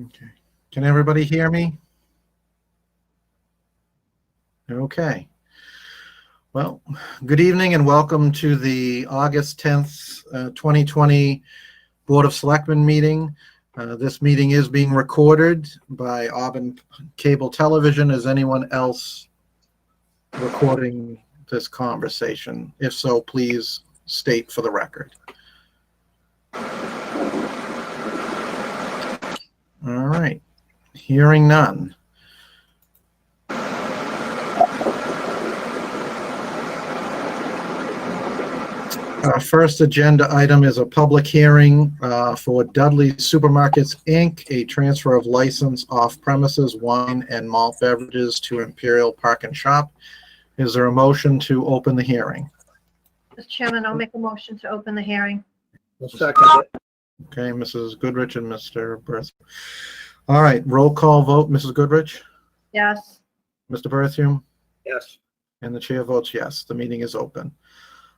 Okay. Can everybody hear me? Okay. Well, good evening and welcome to the August 10th, 2020 Board of Selectmen meeting. This meeting is being recorded by Auburn Cable Television. Is anyone else recording this conversation? If so, please state for the record. All right. Hearing none. Our first agenda item is a public hearing for Dudley Supermarkets, Inc., a transfer of license off-premises wine and malt beverages to Imperial Park and Shop. Is there a motion to open the hearing? Mr. Chairman, I'll make a motion to open the hearing. I'll second it. Okay, Mrs. Goodrich and Mr. Berthium. All right, roll call vote. Mrs. Goodrich? Yes. Mr. Berthium? Yes. And the chair votes yes. The meeting is open.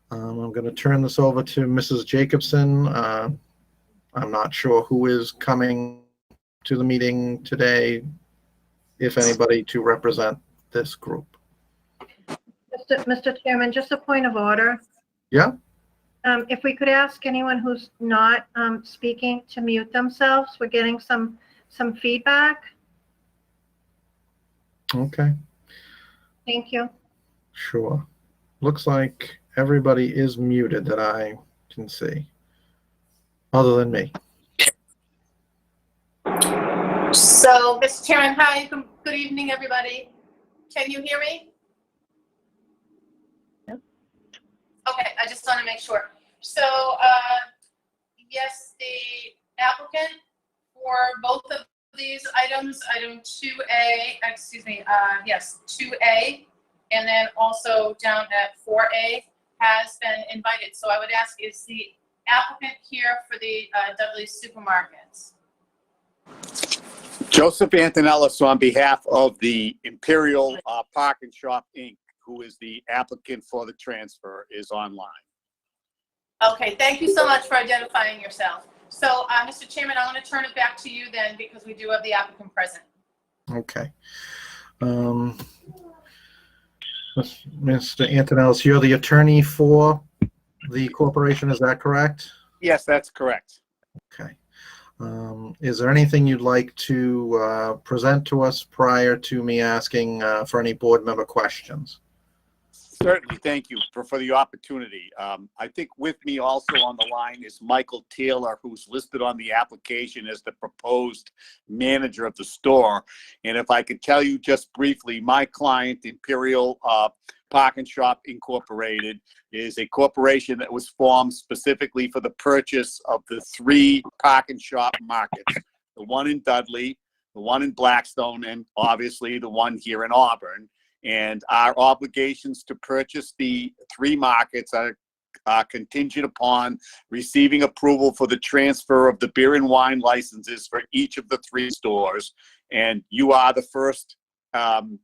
I'm going to turn this over to Mrs. Jacobson. I'm not sure who is coming to the meeting today, if anybody, to represent this group. Mr. Chairman, just a point of order. Yeah? If we could ask anyone who's not speaking to mute themselves, we're getting some feedback. Okay. Thank you. Sure. Looks like everybody is muted that I can see, other than me. So, Mr. Chairman, hi, good evening, everybody. Can you hear me? Yep. Okay, I just want to make sure. So, yes, the applicant for both of these items, item 2A, yes, 2A, and then also down at 4A, has been invited. So I would ask, is the applicant here for the Dudley Supermarkets? Joseph Antonellis on behalf of the Imperial Park and Shop, Inc., who is the applicant for the transfer, is online. Okay, thank you so much for identifying yourself. So, Mr. Chairman, I want to turn it back to you then, because we do have the applicant present. Okay. Mr. Antonellis, you're the attorney for the corporation, is that correct? Yes, that's correct. Okay. Is there anything you'd like to present to us prior to me asking for any board member questions? Certainly, thank you for the opportunity. I think with me also on the line is Michael Taylor, who's listed on the application as the proposed manager of the store. And if I could tell you just briefly, my client, Imperial Park and Shop Incorporated, is a corporation that was formed specifically for the purchase of the 3 Park and Shop markets, the one in Dudley, the one in Blackstone, and obviously the one here in Auburn. And our obligations to purchase the 3 markets are contingent upon receiving approval for the transfer of the beer and wine licenses for each of the 3 stores. And you are the first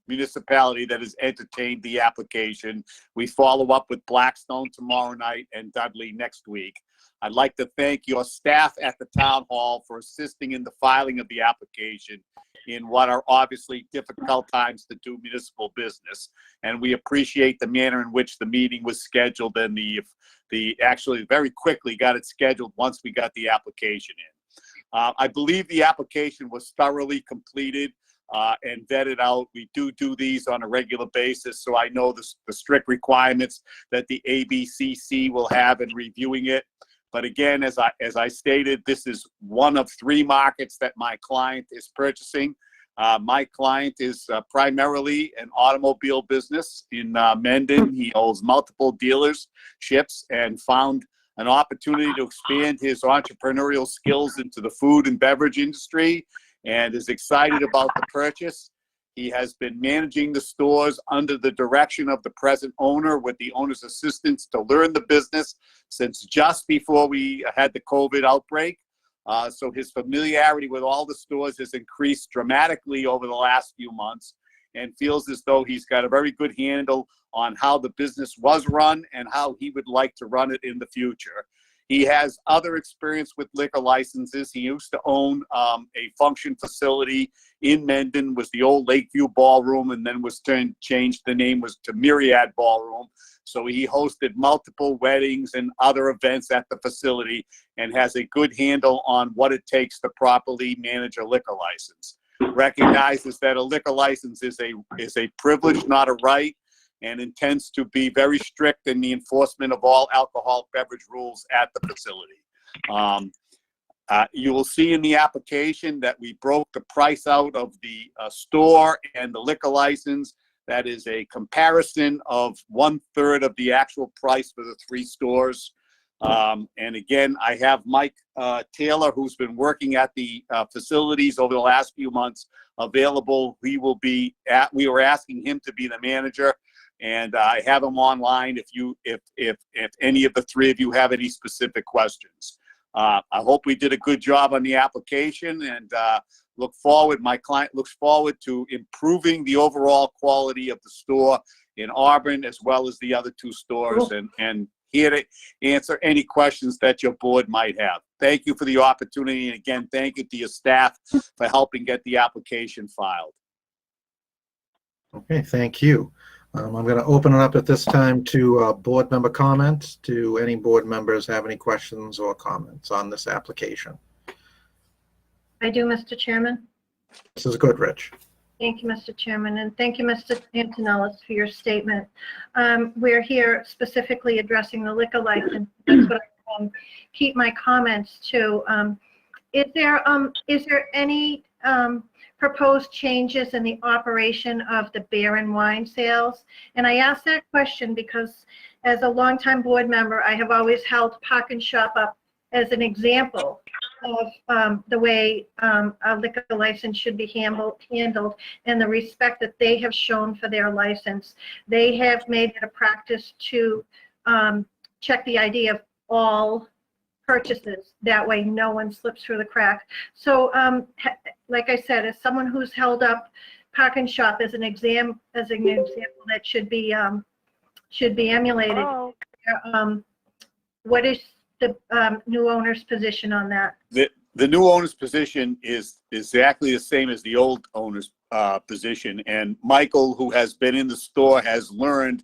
municipality that has entertained the application. We follow up with Blackstone tomorrow night and Dudley next week. I'd like to thank your staff at the town hall for assisting in the filing of the application in what are obviously difficult times to do municipal business. And we appreciate the manner in which the meeting was scheduled, and the actually very quickly got it scheduled once we got the application in. I believe the application was thoroughly completed and vetted out. We do these on a regular basis, so I know the strict requirements that the ABCC will have in reviewing it. But again, as I stated, this is one of 3 markets that my client is purchasing. My client is primarily an automobile business in Mendon. He owns multiple dealerships and found an opportunity to expand his entrepreneurial skills into the food and beverage industry, and is excited about the purchase. He has been managing the stores under the direction of the present owner with the owner's assistance to learn the business since just before we had the COVID outbreak. So his familiarity with all the stores has increased dramatically over the last few months, and feels as though he's got a very good handle on how the business was run and how he would like to run it in the future. He has other experience with liquor licenses. He used to own a function facility in Mendon, was the old Lakeview Ballroom, and then was changed, the name was to Myriad Ballroom. So he hosted multiple weddings and other events at the facility and has a good handle on what it takes to properly manage a liquor license. Recognizes that a liquor license is a privilege, not a right, and intends to be very strict in the enforcement of all alcoholic beverage rules at the facility. You will see in the application that we broke the price out of the store and the liquor license. That is a comparison of 1/3 of the actual price for the 3 stores. And again, I have Mike Taylor, who's been working at the facilities over the last few months, available. We were asking him to be the manager, and I have him online if any of the 3 of you have any specific questions. I hope we did a good job on the application, and my client looks forward to improving the overall quality of the store in Auburn as well as the other 2 stores, and here to answer any questions that your board might have. Thank you for the opportunity, and again, thank you to your staff for helping get the application filed. Okay, thank you. I'm going to open it up at this time to board member comments. Do any board members have any questions or comments on this application? I do, Mr. Chairman. This is good, Rich. Thank you, Mr. Chairman, and thank you, Mr. Antonellis, for your statement. We're here specifically addressing the liquor license. That's what I keep my comments to. Is there any proposed changes in the operation of the beer and wine sales? And I ask that question because as a longtime board member, I have always held Park and Shop up as an example of the way a liquor license should be handled and the respect that they have shown for their license. They have made it a practice to check the ID of all purchases. That way no one slips through the crack. So like I said, as someone who's held up Park and Shop as an example that should be emulated, what is the new owner's position on that? The new owner's position is exactly the same as the old owner's position. And Michael, who has been in the store, has learned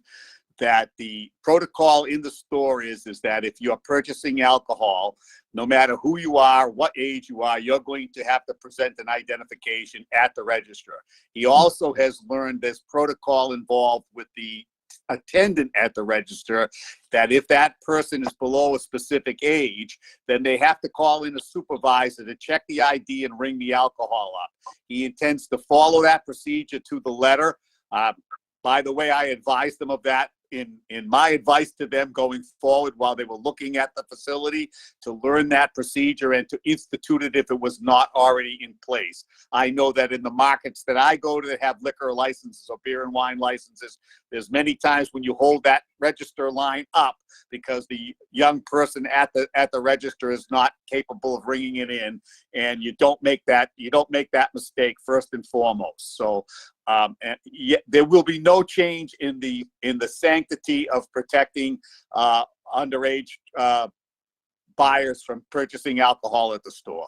that the protocol in the store is that if you're purchasing alcohol, no matter who you are, what age you are, you're going to have to present an identification at the register. He also has learned there's protocol involved with the attendant at the register, that if that person is below a specific age, then they have to call in a supervisor to check the ID and ring the alcohol up. He intends to follow that procedure to the letter. By the way, I advised them of that in my advice to them going forward while they were looking at the facility, to learn that procedure and to institute it if it was not already in place. I know that in the markets that I go to that have liquor licenses or beer and wine licenses, there's many times when you hold that register line up because the young person at the register is not capable of ringing it in, and you don't make that mistake first and foremost. So and yet there will be no change in the sanctity of protecting underage buyers from purchasing alcohol at the store.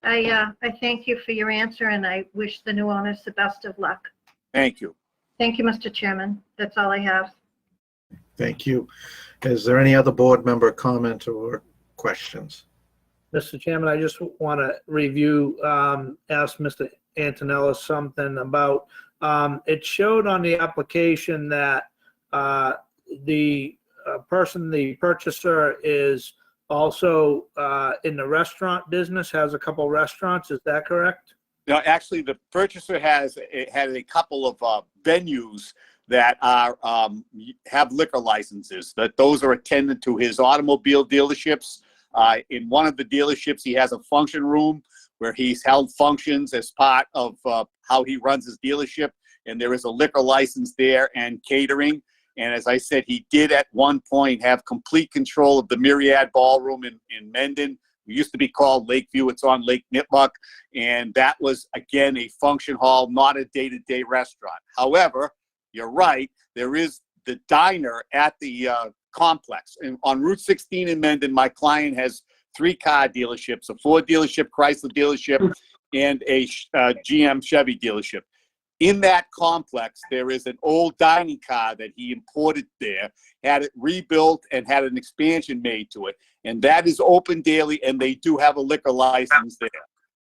I thank you for your answer, and I wish the new owners the best of luck. Thank you. Thank you, Mr. Chairman. That's all I have. Thank you. Is there any other board member comment or questions? Mr. Chairman, I just want to ask Mr. Antonellis something about, it showed on the application that the purchaser is also in the restaurant business, has a couple restaurants. Is that correct? No, actually, the purchaser had a couple of venues that have liquor licenses. Those are attended to his automobile dealerships. In one of the dealerships, he has a function room where he's held functions as part of how he runs his dealership. And there is a liquor license there and catering. And as I said, he did at one point have complete control of the Myriad Ballroom in Mendon. It used to be called Lakeview. It's on Lake Nipmuc. And that was, again, a function hall, not a day-to-day restaurant. However, you're right, there is the diner at the complex. And on Route 16 in Mendon, my client has 3 car dealerships, a Ford dealership, Chrysler dealership, and a GM Chevy dealership. In that complex, there is an old dining car that he imported there, had it rebuilt and had an expansion made to it. And that is open daily, and they do have a liquor license there.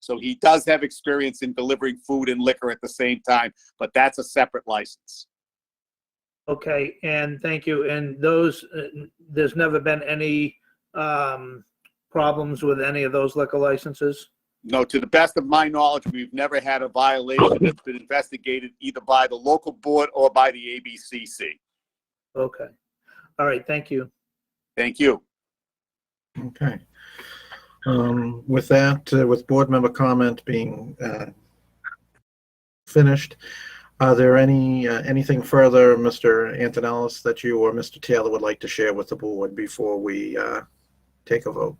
So he does have experience in delivering food and liquor at the same time, but that's a separate license. Okay, and thank you. And those, there's never been any problems with any of those liquor licenses? No, to the best of my knowledge, we've never had a violation that's been investigated either by the local board or by the ABCC. Okay. All right, thank you. Thank you. Okay. With that, with board member comment being finished, are there anything further, Mr. Antonellis, that you or Mr. Taylor would like to share with the board before we take a vote?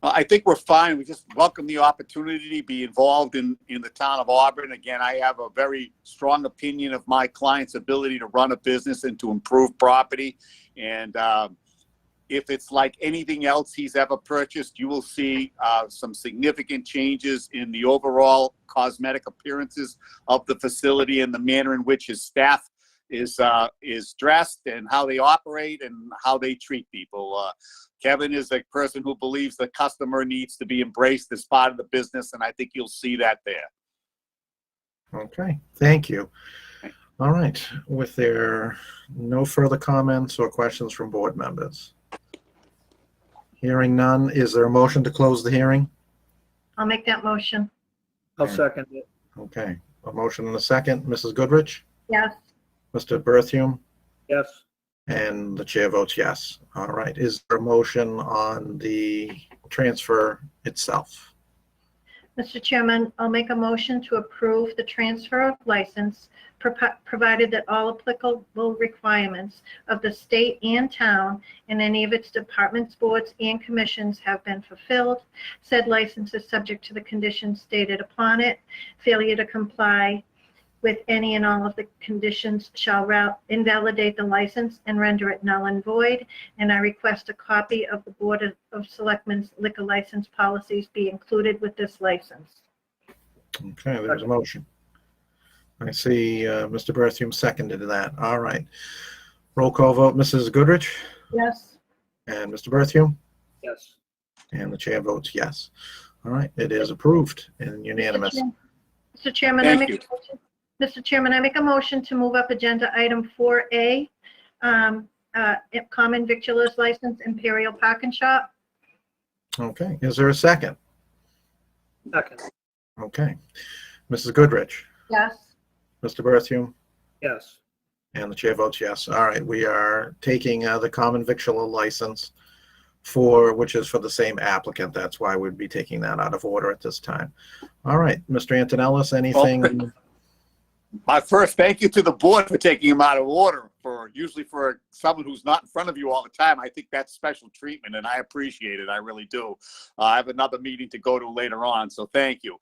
I think we're fine. We just welcome the opportunity to be involved in the town of Auburn. Again, I have a very strong opinion of my client's ability to run a business and to improve property. And if it's like anything else he's ever purchased, you will see some significant changes in the overall cosmetic appearances of the facility and the manner in which his staff is dressed and how they operate and how they treat people. Kevin is a person who believes the customer needs to be embraced as part of the business, and I think you'll see that there. Okay, thank you. All right, with there no further comments or questions from board members? Hearing none, is there a motion to close the hearing? I'll make that motion. I'll second it. Okay, a motion and a second. Mrs. Goodrich? Yes. Mr. Berthium? Yes. And the chair votes yes. All right, is there a motion on the transfer itself? Mr. Chairman, I'll make a motion to approve the transfer of license, provided that all applicable requirements of the state and town and any of its departments, boards, and commissions have been fulfilled. Said license is subject to the conditions stated upon it. Failure to comply with any and all of the conditions shall invalidate the license and render it null and void. And I request a copy of the Board of Selectmen's liquor license policies be included with this license. Okay, there's a motion. I see Mr. Berthium seconded that. All right. Roll call vote, Mrs. Goodrich Yes. and Mr. Berthium, Yes. and the chair votes yes. All right, it is approved and unanimous. Mr. Chairman, Thank I make you. a motion. Mr. Chairman, I make a motion to move up agenda item 4A, common victualers license, Imperial Park and Shop. Okay, is there a second? Second. Okay. Mrs. Goodrich, Yes. Mr. Berthium, Yes. and the chair votes yes. All right, we are taking the common victualler license which is for the same applicant. That's why we'd be taking that out of order at this time. All right, Mr. Antonellis, anything? My first thank you to the board for taking him out of order. Usually for someone who's not in front of you all the time, I think that's special treatment, and I appreciate it. I really do. I have another meeting to go to later on, so thank you.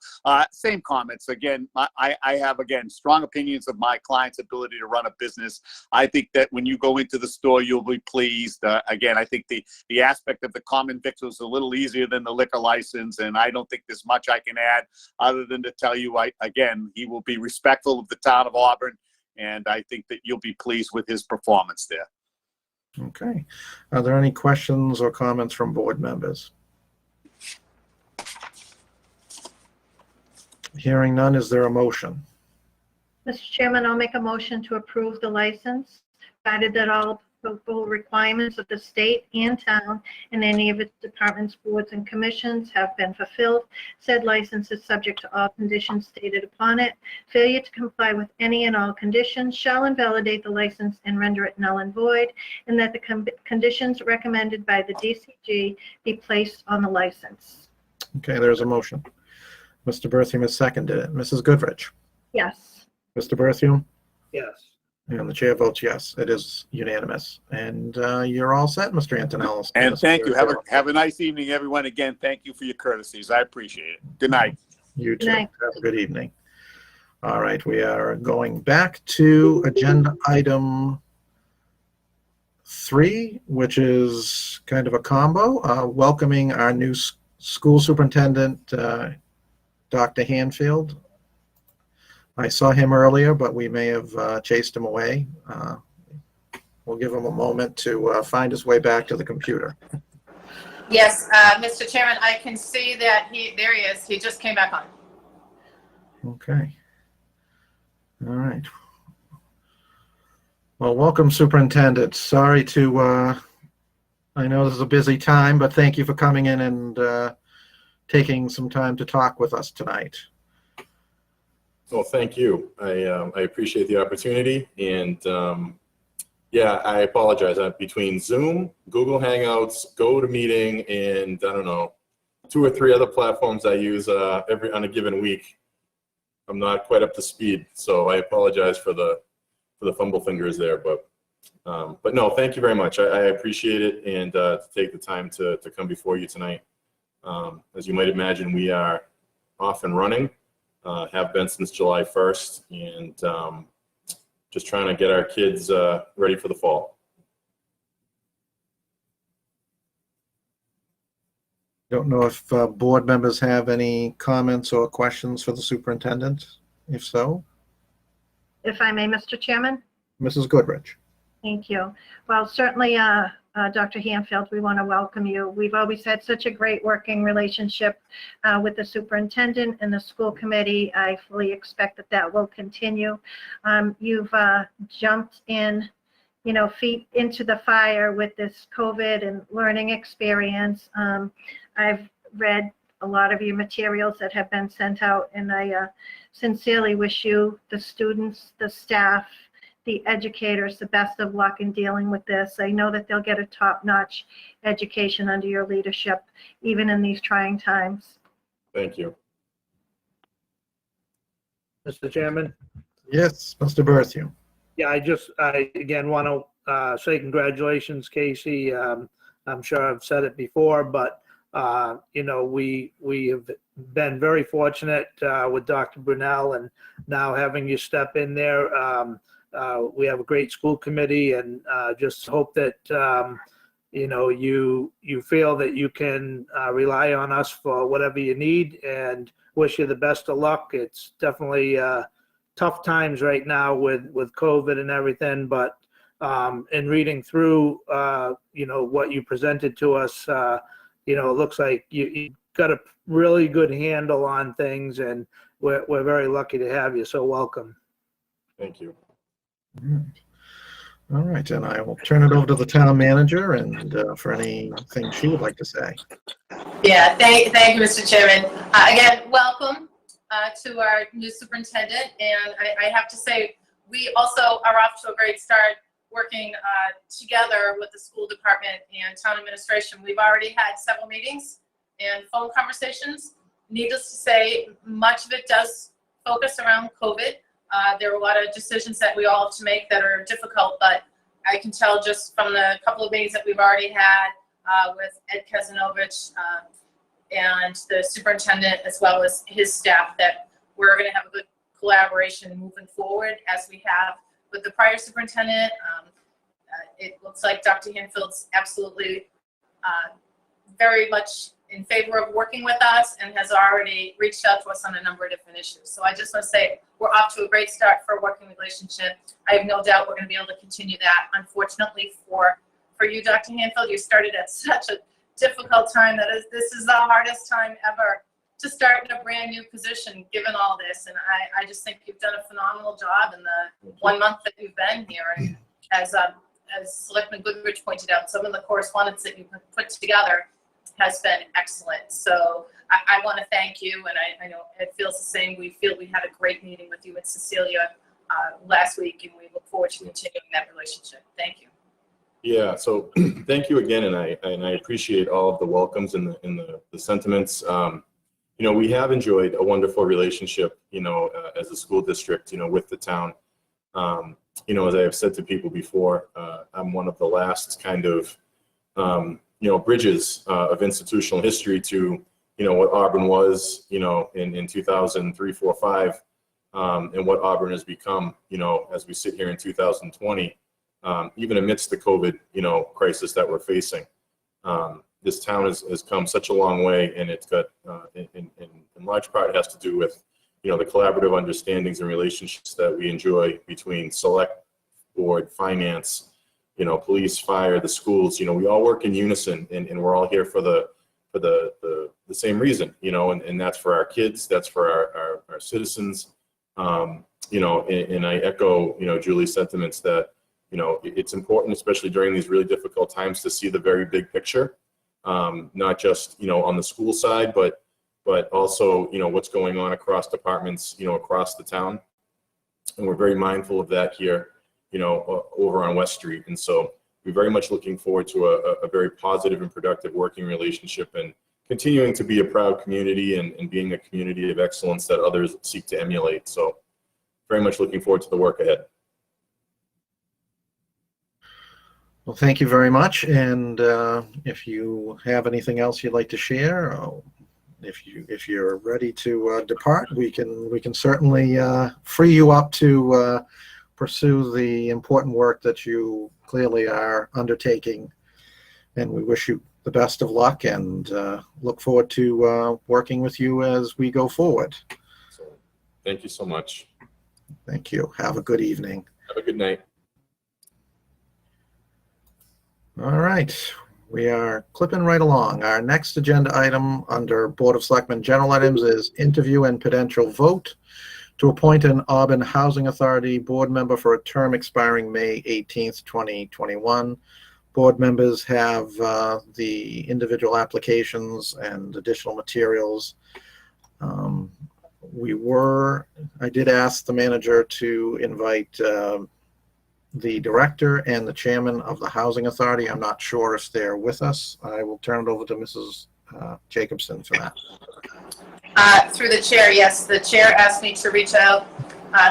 Same comments. Again, I have, again, strong opinions of my client's ability to run a business. I think that when you go into the store, you'll be pleased. Again, I think the aspect of the common victual is a little easier than the liquor license, and I don't think there's much I can add other than to tell you, again, he will be respectful of the town of Auburn, and I think that you'll be pleased with his performance there. Okay. Are there any questions or comments from board members? Hearing none, is there a motion? Mr. Chairman, I'll make a motion to approve the license, provided that all applicable requirements of the state and town and any of its departments, boards, and commissions have been fulfilled. Said license is subject to all conditions stated upon it. Failure to comply with any and all conditions shall invalidate the license and render it null and void, and that the conditions recommended by the DCG be placed on the license. Okay, there's a motion. Mr. Berthium has seconded it. Mrs. Goodrich? Yes. Mr. Berthium? Yes. And the chair votes yes. It is unanimous. And you're all set, Mr. Antonellis. And thank you. Have a nice evening, everyone. Again, thank you for your courtesies. I appreciate it. Good night. You too. Good night. Have a good evening. All right, we are going back to agenda item 3, which is kind of a combo, welcoming our new school superintendent, Dr. Hanfield. I saw him earlier, but we may have chased him away. We'll give him a moment to find his way back to the computer. Yes, Mr. Chairman, I can see that there he is. He just came back on. Okay. All right. Well, welcome, Superintendent. Sorry to, I know this is a busy time, but thank you for coming in and taking some time to talk with us tonight. Well, thank you. I appreciate the opportunity, and yeah, I apologize. Between Zoom, Google Hangouts, GoToMeeting, and I don't know, 2 or 3 other platforms I use on a given week, I'm not quite up to speed. So I apologize for the fumble fingers there, but no, thank you very much. I appreciate it, and to take the time to come before you tonight. As you might imagine, we are off and running. Have been since July 1st, and just trying to get our kids ready for the fall. Don't know if board members have any comments or questions for the superintendent. If so, If I may, Mr. Chairman? Mrs. Goodrich. Thank you. Well, certainly, Dr. Hanfield, we want to welcome you. We've always had such a great working relationship with the superintendent and the school committee. I fully expect that that will continue. You've jumped in, feet into the fire with this COVID and learning experience. I've read a lot of your materials that have been sent out, and I sincerely wish you, the students, the staff, the educators, the best of luck in dealing with this. I know that they'll get a top-notch education under your leadership, even in these trying times. Thank you. Mr. Chairman? Yes, Mr. Berthium. Yeah, I again want to say congratulations, Casey. I'm sure I've said it before, but we have been very fortunate with Dr. Brunel, and now having you step in there. We have a great school committee, and just hope that you feel that you can rely on us for whatever you need, and wish you the best of luck. It's definitely tough times right now with COVID and everything, but in reading through what you presented to us, it looks like you got a really good handle on things, and we're very lucky to have you. So welcome. Thank you. All right, and I will turn it over to the town manager and for anything she would like to say. Yeah, thank you, Mr. Chairman. Again, welcome to our new superintendent, and I have to say, we also are off to a great start working together with the school department and town administration. We've already had several meetings and phone conversations. Needless to say, much of it does focus around COVID. There are a lot of decisions that we all have to make that are difficult, but I can tell just from the couple of meetings that we've already had with Ed Kazanovich and the superintendent, as well as his staff, that we're going to have a good collaboration moving forward as we have with the prior superintendent. It looks like Dr. Hanfield's absolutely very much in favor of working with us and has already reached out to us on a number of different issues. So I just want to say we're off to a great start for a working relationship. I have no doubt we're going to be able to continue that. Unfortunately for you, Dr. Hanfield, you started at such a difficult time. This is the hardest time ever to start in a brand new position, given all this. And I just think you've done a phenomenal job in the 1 month that you've been here. And as Selectman Goodrich pointed out, some of the correspondence that you put together has been excellent. So I want to thank you, and I know it feels the same. We feel we had a great meeting with you and Cecilia last week, and we look forward to continuing that relationship. Thank you. Yeah, so thank you again, and I appreciate all of the welcomes and the sentiments. we have enjoyed a wonderful relationship, as a school district, with the town. As I have said to people before, I'm one of the last kind of, bridges of institutional history to, what Auburn was, in 2003, 4, 5, and what Auburn has become, as we sit here in 2020, even amidst the COVID, crisis that we're facing. This town has come such a long way, and it's got, in large part, it has to do with, the collaborative understandings and relationships that we enjoy between select board, finance, police, fire, the schools. We all work in unison, and we're all here for the same reason, and that's for our kids, that's for our citizens. And I echo, Julie's sentiments that, it's important, especially during these really difficult times, to see the very big picture, not just, on the school side, but also, what's going on across departments, across the town. And we're very mindful of that here, over on West Street. And so we're very much looking forward to a very positive and productive working relationship, and continuing to be a proud community and being a community of excellence that others seek to emulate. So very much looking forward to the work ahead. Well, thank you very much. And if you have anything else you'd like to share, or if you're ready to depart, we can certainly free you up to pursue the important work that you clearly are undertaking. And we wish you the best of luck, and look forward to working with you as we go forward. So thank you so much. Thank you. Have a good evening. Have a good night. All right, we are clipping right along. Our next agenda item under Board of Selectmen general items is interview and potential vote to appoint an Auburn Housing Authority board member for a term expiring May 18th, 2021. Board members have the individual applications and additional materials. I did ask the manager to invite the director and the chairman of the Housing Authority. I'm not sure if they're with us. I will turn it over to Mrs. Jacobson for that. Through the chair, yes, the chair asked me to reach out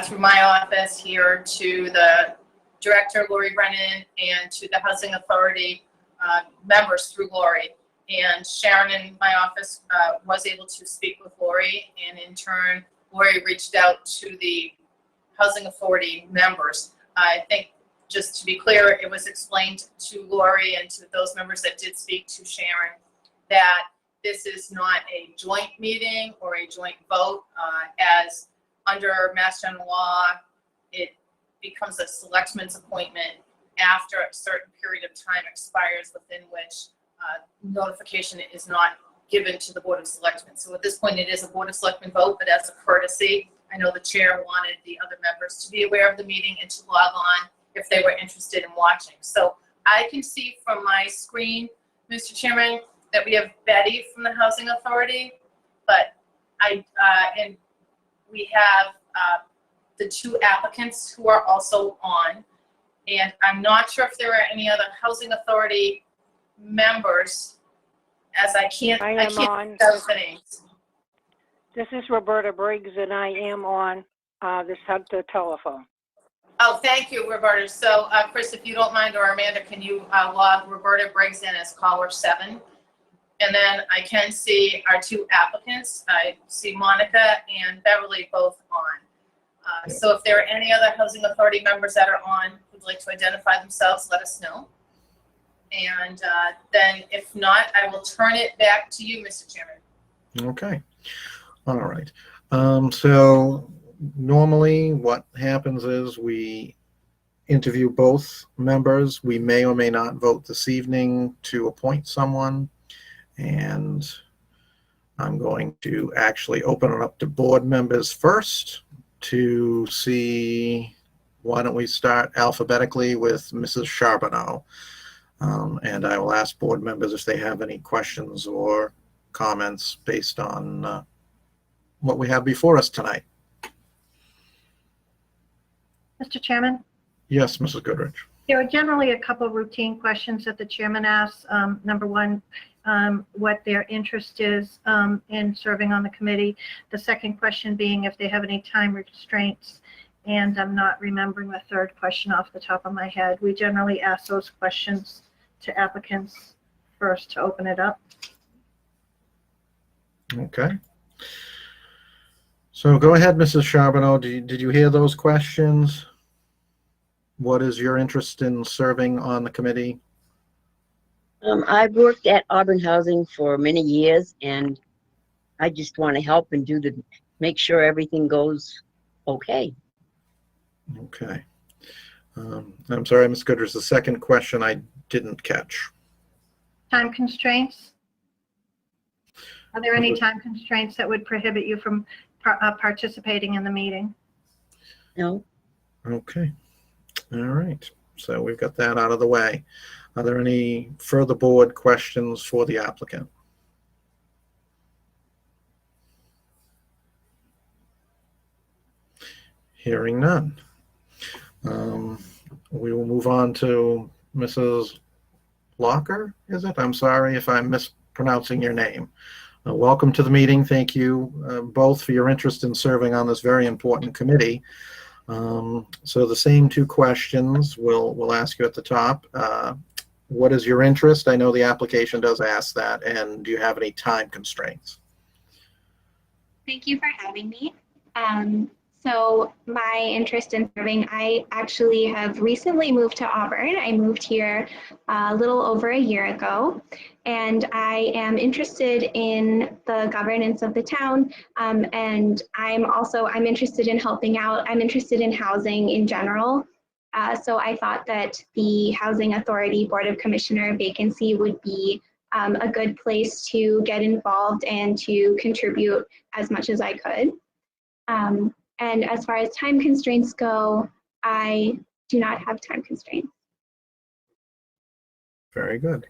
through my office here to the director, Lori Brennan, and to the Housing Authority members through Lori. And Sharon in my office was able to speak with Lori, and in turn, Lori reached out to the Housing Authority members. I think, just to be clear, it was explained to Lori and to those members that did speak to Sharon that this is not a joint meeting or a joint vote. As under Mass General Law, it becomes a selectman's appointment after a certain period of time expires within which notification is not given to the Board of Selectmen. So at this point, it is a Board of Selectmen vote, but as a courtesy, I know the chair wanted the other members to be aware of the meeting and to log on if they were interested in watching. So I can see from my screen, Mr. Chairman, that we have Betty from the Housing Authority, but and we have the two applicants who are also on. And I'm not sure if there are any other Housing Authority members, as I can't on. those names. This is Roberta Briggs, and I am on the telephone. Oh, thank you, Roberta. So, Chris, if you don't mind, or Amanda, can you log Roberta Briggs in as caller 7? And then I can see our two applicants. I see Monica and Beverly both on. So if there are any other Housing Authority members that are on who'd like to identify themselves, let us know. And then if not, I will turn it back to you, Mr. Chairman. Okay. All right. So normally what happens is we interview both members. We may or may not vote this evening to appoint someone. And I'm going to actually open it up to board members first to see, why don't we start alphabetically with Mrs. Charbonneau. And I will ask board members if they have any questions or comments based on what we have before us tonight. Mr. Chairman, Yes, Mrs. Goodrich. there are generally a couple of routine questions that the chairman asks. Number one, what their interest is in serving on the committee. The second question being if they have any time restraints, and I'm not remembering the third question off the top of my head. We generally ask those questions to applicants first to open it up. Okay. So go ahead, Mrs. Charbonneau. Did you hear those questions? What is your interest in serving on the committee? I've worked at Auburn Housing for many years, and I just want to help and make sure everything goes okay. Okay. I'm sorry, Ms. Goodrich, the second question I didn't catch. Time constraints? Are there any time constraints that would prohibit you from participating in the meeting? No, Okay. All right. So we've got that out of the way. Are there any further board questions for the applicant? Hearing none. We will move on to Mrs. Locker, is it? I'm sorry if I'm mispronouncing your name. Welcome to the meeting. Thank you both for your interest in serving on this very important committee. So the same two questions we'll ask you at the top. What is your interest? I know the application does ask that. And do you have any time constraints? Thank you for having me. So my interest in serving, I actually have recently moved to Auburn. I moved here a little over a year ago, and I am interested in the governance of the town. And I'm interested in helping out. I'm interested in housing in general. So I thought that the Housing Authority Board of Commissioner vacancy would be a good place to get involved and to contribute as much as I could. And as far as time constraints go, I do not have time constraints. Very good.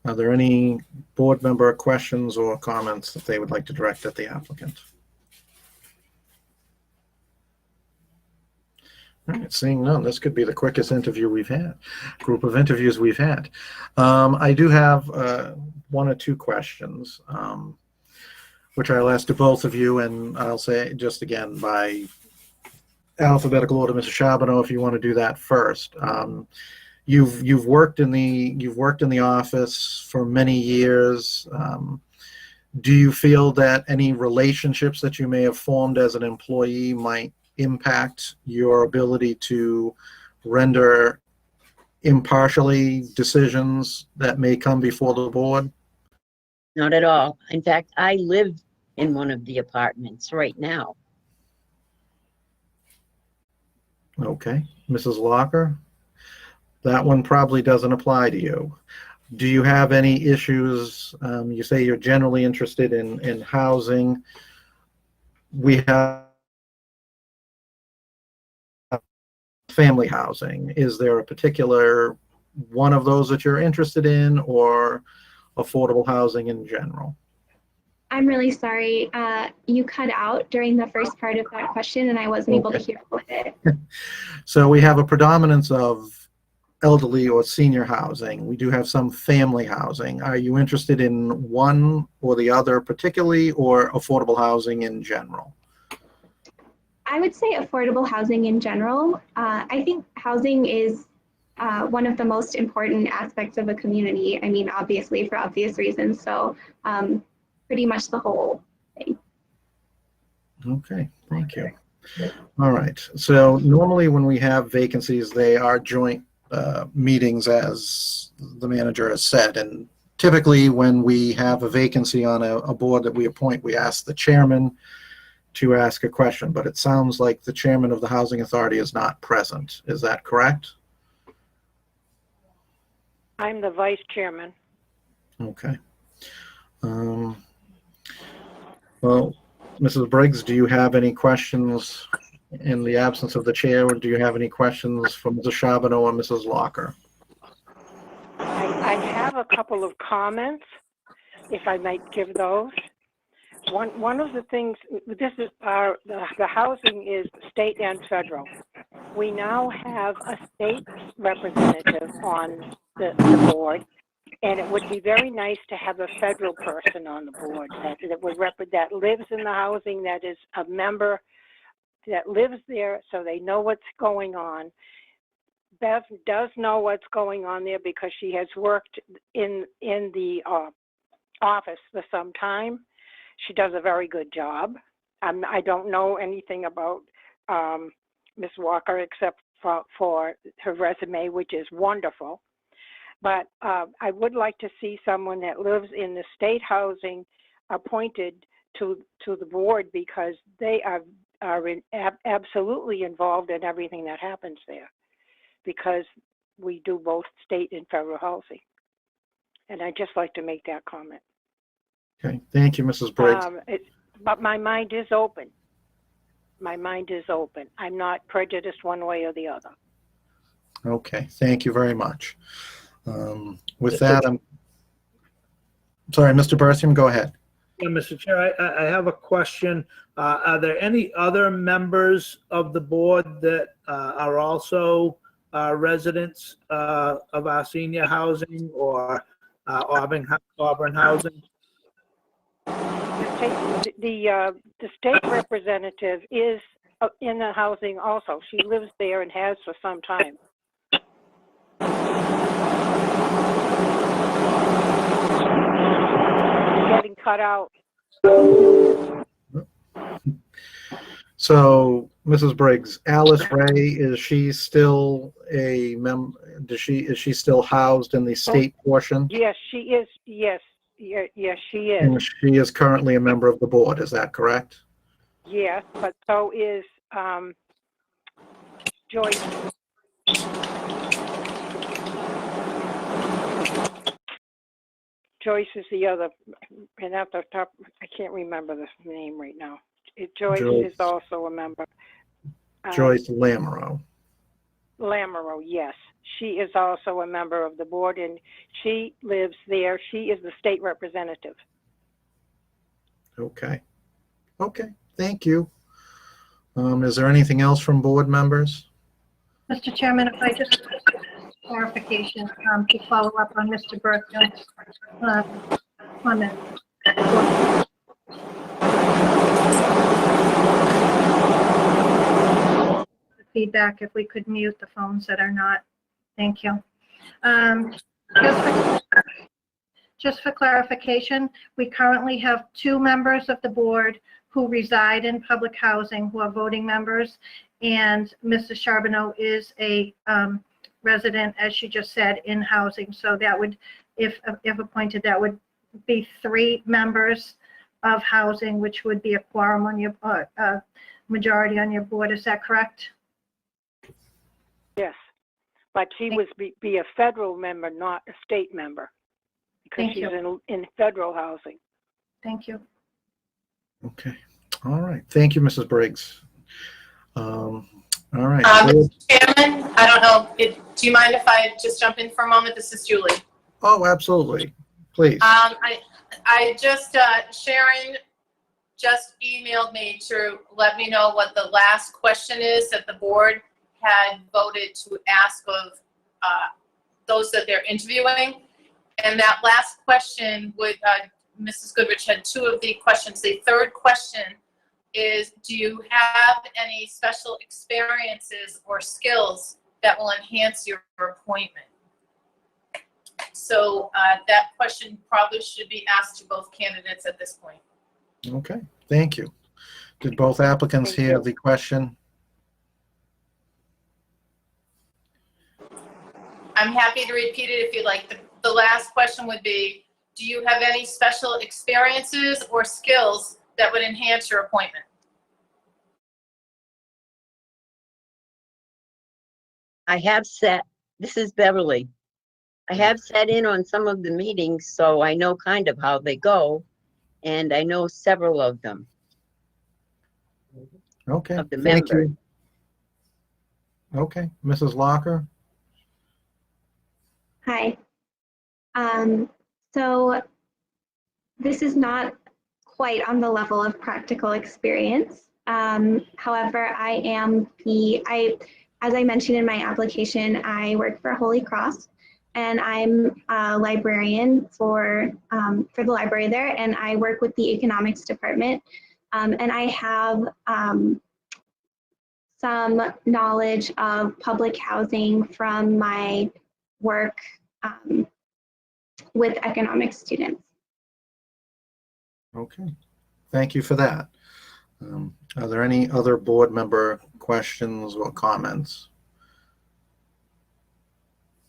Are there any board member questions or comments that they would like to direct at the applicant? All right, seeing none, this could be the quickest interview we've had, group of interviews we've had. I do have one or two questions, which I'll ask to both of you, and I'll say just again by alphabetical order, Mr. Charbonneau, if you want to do that first. You've worked in the office for many years. Do you feel that any relationships that you may have formed as an employee might impact your ability to render impartially decisions that may come before the board? not at all. In fact, I live in one of the apartments right now. Okay, Mrs. Locker, that one probably doesn't apply to you. Do you have any issues? You say you're generally interested in housing. We have family housing. Is there a particular one of those that you're interested in, or affordable housing in general? I'm really sorry. You cut out during the first part of that question and I wasn't able to hear what it. So we have a predominance of elderly or senior housing. We do have some family housing. Are you interested in one or the other particularly, or affordable housing in general? I would say affordable housing in general. I think housing is one of the most important aspects of a community. I mean, obviously for obvious reasons. So pretty much the whole thing. Okay, thank you. All right. So normally when we have vacancies, they are joint meetings, as the manager has said. And typically when we have a vacancy on a board that we appoint, we ask the chairman to ask a question. But it sounds like the chairman of the Housing Authority is not present. Is that correct? I'm the vice chairman. Okay. Well, Mrs. Briggs, do you have any questions in the absence of the chair, or do you have any questions from Mrs. Charbonneau or Mrs. Locker? I have a couple of comments, if I might give those. One of the things, this is the housing is state and federal. We now have a state representative on the board, And it would be very nice to have a federal person on the board that lives in the housing, that is a member, that lives there, so they know what's going on. Bev does know what's going on there because she has worked in the office for some time. She does a very good job. I don't know anything about Ms. Walker except for her resume, which is wonderful. But I would like to see someone that lives in the state housing appointed to the board, because they are absolutely involved in everything that happens there, because we do both state and federal housing. And I'd just like to make that comment. Okay, thank you, Mrs. Briggs. But my mind is open. My mind is open. I'm not prejudiced one way or the other. Okay, thank you very much. With that, I'm sorry, Mr. Berthium, go ahead. Yeah, Mr. Chair, I have a question. Are there any other members of the board that are also residents of our senior housing or Auburn housing? The state representative is in the housing also. She lives there and has for some time. Getting cut out. So, Mrs. Briggs, Alice Ray, is she still a is she still housed in the state portion? Yes, she is. Yes, she is. And she is currently a member of the board, is that correct? Yes, but so is Joyce. Joyce is the other, and at the top, I can't remember the name right now. Joyce is also a member. Joyce Lamoureux. Lamoureux, yes. She is also a member of the board, and she lives there. She is the state representative. Okay. Okay, thank you. Is there anything else from board members? Mr. Chairman, if I just clarification to follow up on Mr. Berthium's comment. Feedback, if we could mute the phones that are not. Thank you. Just for clarification, we currently have 2 members of the board who reside in public housing who are voting members, and Mrs. Charbonneau is a resident, as she just said, in housing. So that would, if appointed, that would be 3 members of housing, which would be a quorum on your majority on your board. Is that correct? Yes, but she would be a federal member, not a state member, because Thank she's you. in federal housing. Thank you. Okay. All right. Thank you, Mrs. Briggs. All right. Mr. Chairman, I don't know, do you mind if I just jump in for a moment? This is Julie. Oh, absolutely. Please. I just, Sharon just emailed me to let me know what the last question is that the board had voted to ask of those that they're interviewing. And that last question would, Mrs. Goodrich had 2 of the questions. The third question is, do you have any special experiences or skills that will enhance your appointment? So that question probably should be asked to both candidates at this point. Okay. Thank you. Did both applicants hear the question? I'm happy to repeat it if you'd like. The last question would be, do you have any special experiences or skills that would enhance your appointment? I have this is Beverly. I have sat in on some of the meetings, so I know kind of how they go, and I know several of them. Okay. Of the Thank members. you. Okay. Mrs. Locker? Hi. So this is not quite on the level of practical experience. However, as I mentioned in my application, I work for Holy Cross, and I'm a librarian for the library there, and I work with the economics department. And I have some knowledge of public housing from my work with economics students. Okay, thank you for that. Are there any other board member questions or comments?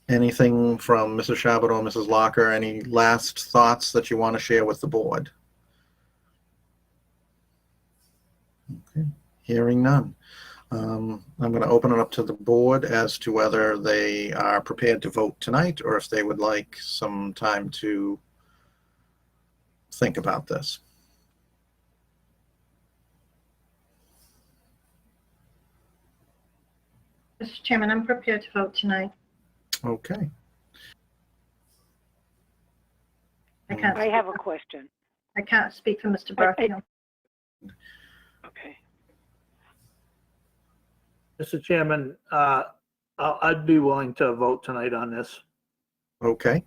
Anything from Mrs. Chabot or Mrs. Locker? Any last thoughts that you want to share with the board? Okay, hearing none. I'm going to open it up to the board as to whether they are prepared to vote tonight or if they would like some time to think about this. Mr. Chairman, I'm prepared to vote tonight. Okay. I have a question. I can't speak for Mr. Berkfield. Okay. Mr. Chairman, I'd be willing to vote tonight on this. Okay.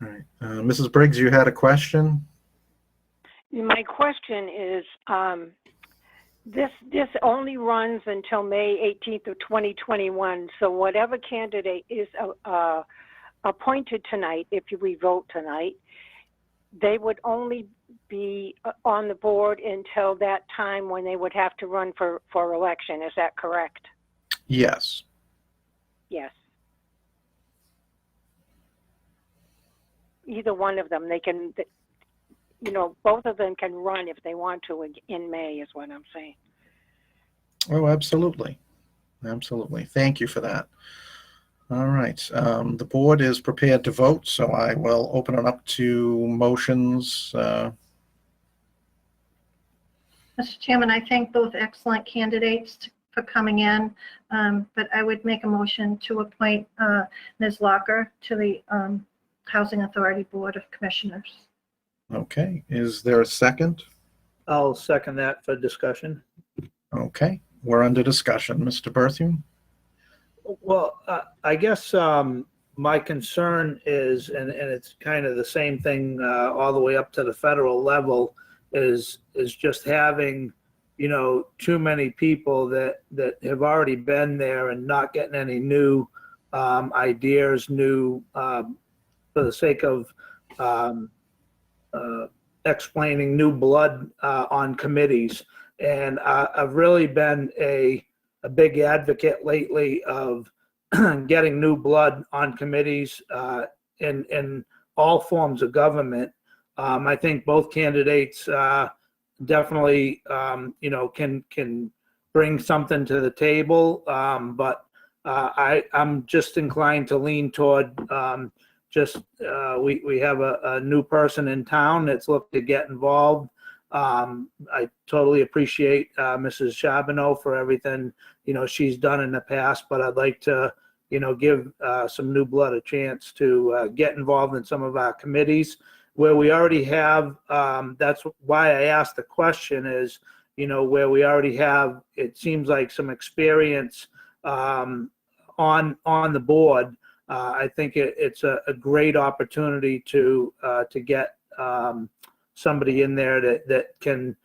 All right. Mrs. Briggs, you had a question? My question is, this only runs until May 18th of 2021. So whatever candidate is appointed tonight, if we vote tonight, they would only be on the board until that time when they would have to run for election. Is that correct? Yes. Yes. Either one of them, they can, both of them can run if they want to in May, is what I'm saying. Oh, absolutely. Absolutely. Thank you for that. All right. The board is prepared to vote, so I will open it up to motions. Mr. Chairman, I thank both excellent candidates for coming in, but I would make a motion to appoint Ms. Locker to the Housing Authority Board of Commissioners. Okay. Is there a second? I'll second that for discussion. Okay. We're under discussion. Mr. Berthium? Well, I guess my concern is, and it's kind of the same thing all the way up to the federal level, is just having, too many people that have already been there and not getting any new ideas, for the sake of explaining new blood on committees. And I've really been a big advocate lately of getting new blood on committees in all forms of government. I think both candidates definitely, can bring something to the table. But I'm just inclined to lean toward we have a new person in town that's looking to get involved. I totally appreciate Mrs. Charbonneau for everything she's done in the past, but I'd like to give some new blood a chance to get involved in some of our committees where we already have. That's why I asked the question is where we already have, it seems like, some experience on the board. I think it's a great opportunity to get somebody in there that can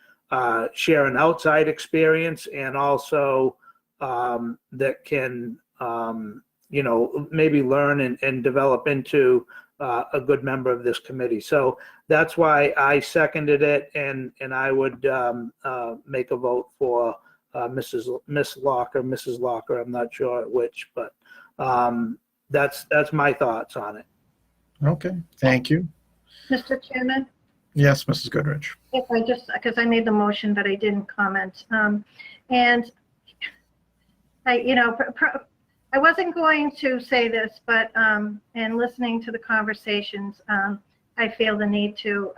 share an outside experience and also that can maybe learn and develop into a good member of this committee. So that's why I seconded it, and I would make a vote for Miss Locker, Mrs. Locker. I'm not sure which, but that's my thoughts on it. Okay. Thank you. Mr. Chairman? Yes, Mrs. Goodrich. If I because I made the motion, but I didn't comment. And I wasn't going to say this, but in listening to the conversations, I feel the need to.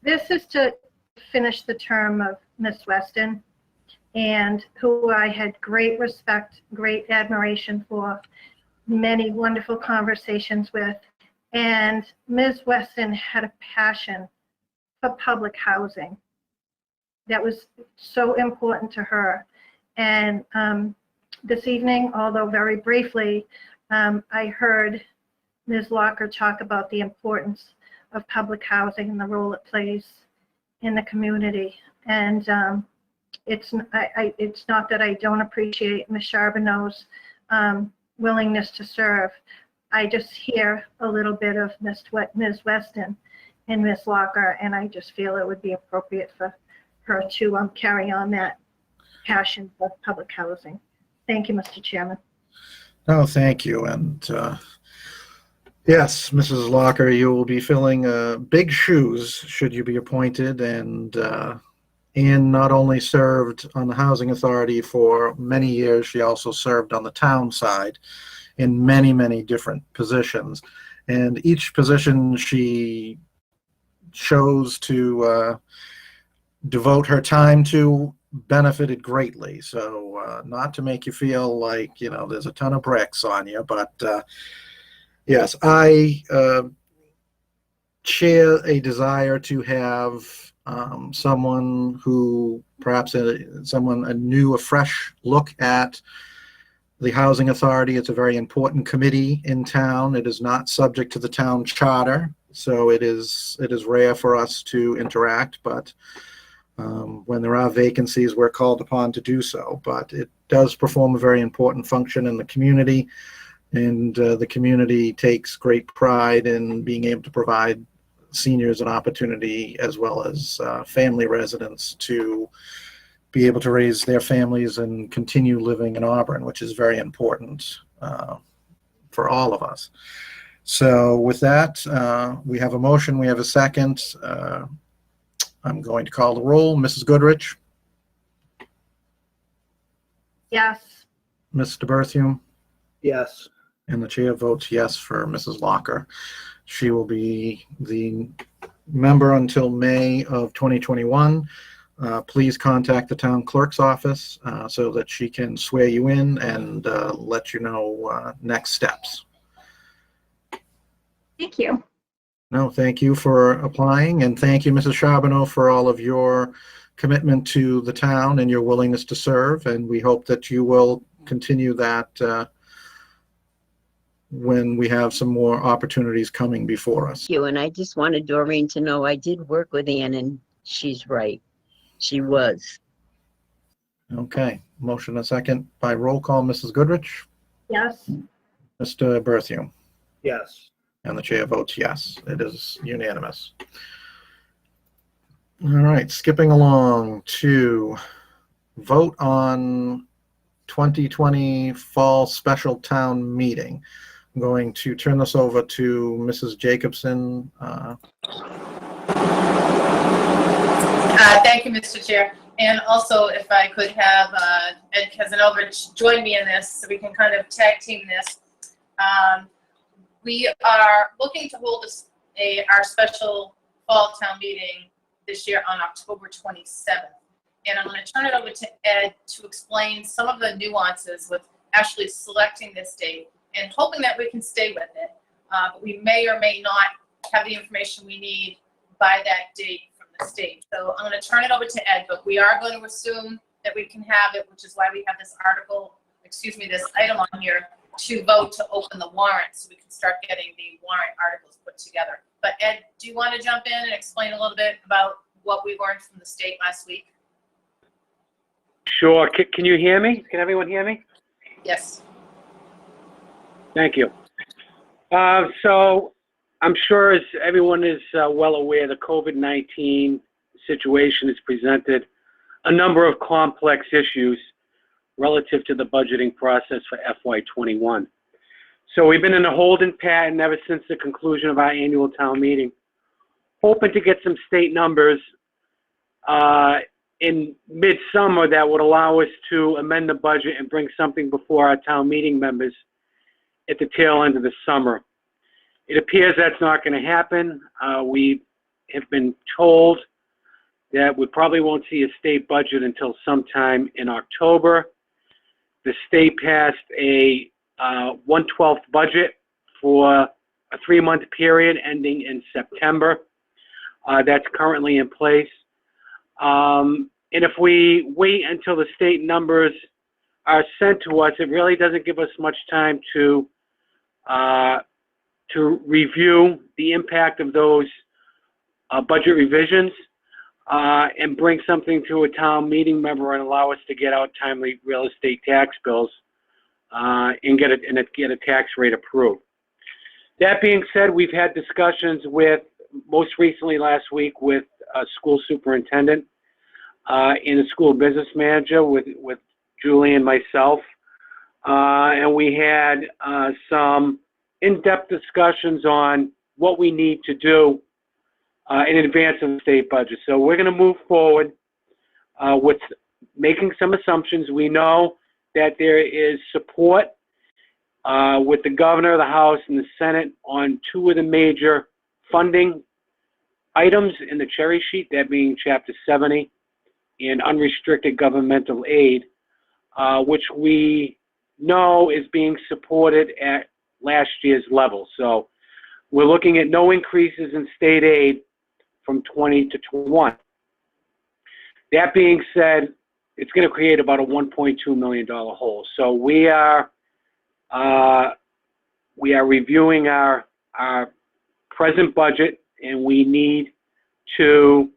This is to finish the term of Miss Weston, and who I had great respect, great admiration for, many wonderful conversations with. And Ms. Weston had a passion for public housing that was so important to her. And this evening, although very briefly, I heard Ms. Locker talk about the importance of public housing and the role it plays in the community. And it's not that I don't appreciate Ms. Charbonneau's willingness to serve. I just hear a little bit of Ms. Weston and Ms. Locker, and I just feel it would be appropriate for her to carry on that passion for public housing. Thank you, Mr. Chairman. No, thank you. And yes, Mrs. Locker, you will be filling big shoes should you be appointed. And Ann not only served on the Housing Authority for many years, she also served on the town side in many, many different positions. And each position she chose to devote her time to benefited greatly. So not to make you feel like, you know, there's a ton of bricks on you, but yes, I share a desire to have someone who perhaps a new, a fresh look at the Housing Authority. It's a very important committee in town. It is not subject to the town charter, so it is rare for us to interact, but when there are vacancies, we're called upon to do so. But it does perform a very important function in the community, and the community takes great pride in being able to provide seniors an opportunity, as well as family residents, to be able to raise their families and continue living in Auburn, which is very important for all of us. So with that, we have a motion, we have a second. I'm going to call the roll. Mrs. Goodrich? Yes. Mr. Berthium? Yes. And the chair votes yes for Mrs. Locker. She will be the member until May of 2021. Please contact the town clerk's office so that she can swear you in and let you know next steps. Thank you. No, thank you for applying, and thank you, Mrs. Charbonneau, for all of your commitment to the town and your willingness to serve, and we hope that you will continue that when we have some more opportunities coming before us. Thank you, and I just wanted Doreen to know I did work with Ann, and she's right. She was. Okay, motion a second by roll call. Mrs. Goodrich? Yes. Mr. Berthium? Yes. And the chair votes yes. It is unanimous. All right, skipping along to vote on 2020 fall special town meeting. I'm going to turn this over to Mrs. Jacobson. Thank you, Mr. Chair. And also, if I could have Ed Casanova join me in this so we can kind of tag team this. We are looking to hold our special fall town meeting this year on October 27th. And I'm going to turn it over to Ed to explain some of the nuances with actually selecting this date and hoping that we can stay with it. But we may or may not have the information we need by that date from the state. So I'm going to turn it over to Ed, but we are going to assume that we can have it, which is why we have this this item on here, to vote to open the warrant so we can start getting the warrant articles put together. But Ed, do you want to jump in and explain a little bit about what we learned from the state last week? Sure. Can you hear me? Can everyone hear me? Yes. Thank you. So I'm sure as everyone is well aware, the COVID-19 situation has presented a number of complex issues relative to the budgeting process for FY21. So we've been in a holding pattern ever since the conclusion of our annual town meeting, hoping to get some state numbers in midsummer that would allow us to amend the budget and bring something before our town meeting members at the tail end of the summer. It appears that's not going to happen. We have been told that we probably won't see a state budget until sometime in October. The state passed a 1/12 budget for a 3-month period ending in September. That's currently in place. And if we wait until the state numbers are sent to us, it really doesn't give us much time to to review the impact of those budget revisions and bring something to a town meeting member and allow us to get out timely real estate tax bills and get a tax rate approved. That being said, we've had discussions with, most recently last week, with a school superintendent and a school business manager with Julie and myself. And we had some in-depth discussions on what we need to do in advance of the state budget. So we're going to move forward with making some assumptions. We know that there is support with the governor, the House, and the Senate on two of the major funding items in the cherry sheet, that being Chapter 70 and unrestricted governmental aid, which we know is being supported at last year's level. So we're looking at no increases in state aid from 20 to 21. That being said, it's going to create about a $1.2 million hole. So we are reviewing our present budget, and we need to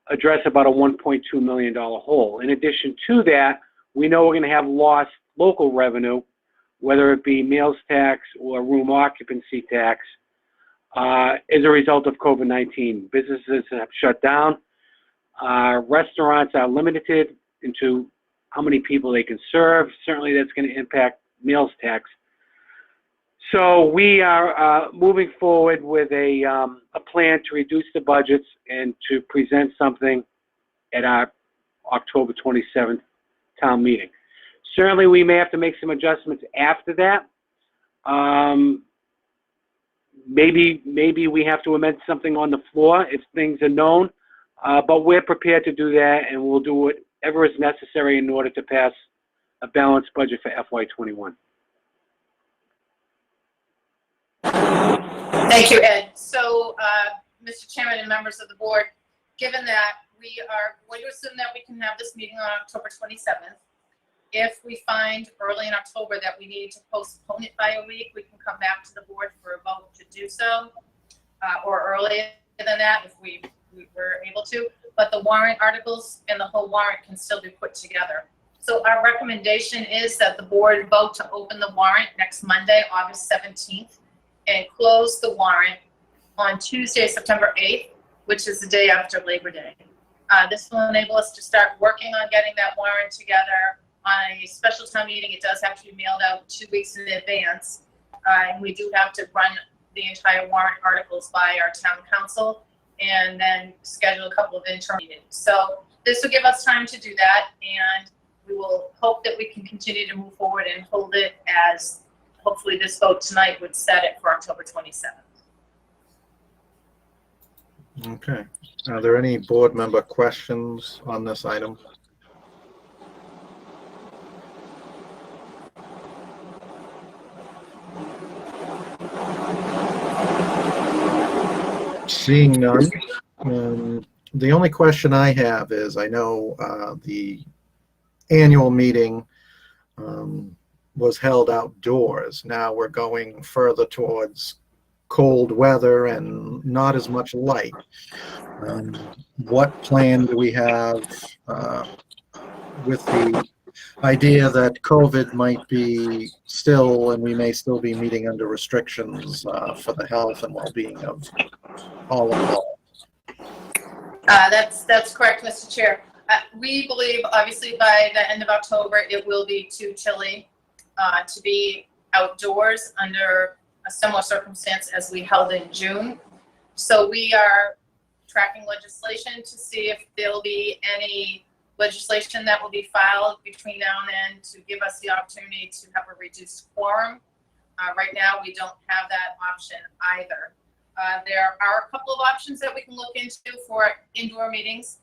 address about a $1.2 million hole. In addition to that, we know we're going to have lost local revenue, whether it be meals tax or room occupancy tax, as a result of COVID-19. Businesses have shut down. Restaurants are limited into how many people they can serve. Certainly that's going to impact meals tax. So we are moving forward with a plan to reduce the budgets and to present something at our October 27th town meeting. Certainly we may have to make some adjustments after that. Maybe we have to amend something on the floor if things are known, but we're prepared to do that, and we'll do whatever is necessary in order to pass a balanced budget for FY21. Thank you, Ed. So, Mr. Chairman and members of the board, given that we are going to assume that we can have this meeting on October 27th, if we find early in October that we need to postpone it by a week, we can come back to the board for a vote to do so, or earlier than that if we were able to. But the warrant articles and the whole warrant can still be put together. So our recommendation is that the board vote to open the warrant next Monday, August 17th, and close the warrant on Tuesday, September 8th, which is the day after Labor Day. This will enable us to start working on getting that warrant together. On a special town meeting, it does have to be mailed out 2 weeks in advance. And we do have to run the entire warrant articles by our town council and then schedule a couple of internal meetings. So this will give us time to do that, and we will hope that we can continue to move forward and hold it as hopefully this vote tonight would set it for October 27th. Okay. Are there any board member questions on this item? Seeing none, the only question I have is, I know the annual meeting was held outdoors. Now we're going further towards cold weather and not as much light. What plan do we have with the idea that COVID might be still, and we may still be meeting under restrictions for the health and well-being of all involved? That's correct, Mr. Chair. We believe, obviously, by the end of October, it will be too chilly to be outdoors under a similar circumstance as we held in June. So we are tracking legislation to see if there'll be any legislation that will be filed between now and then to give us the opportunity to have a reduced quorum. Right now, we don't have that option either. There are a couple of options that we can look into for indoor meetings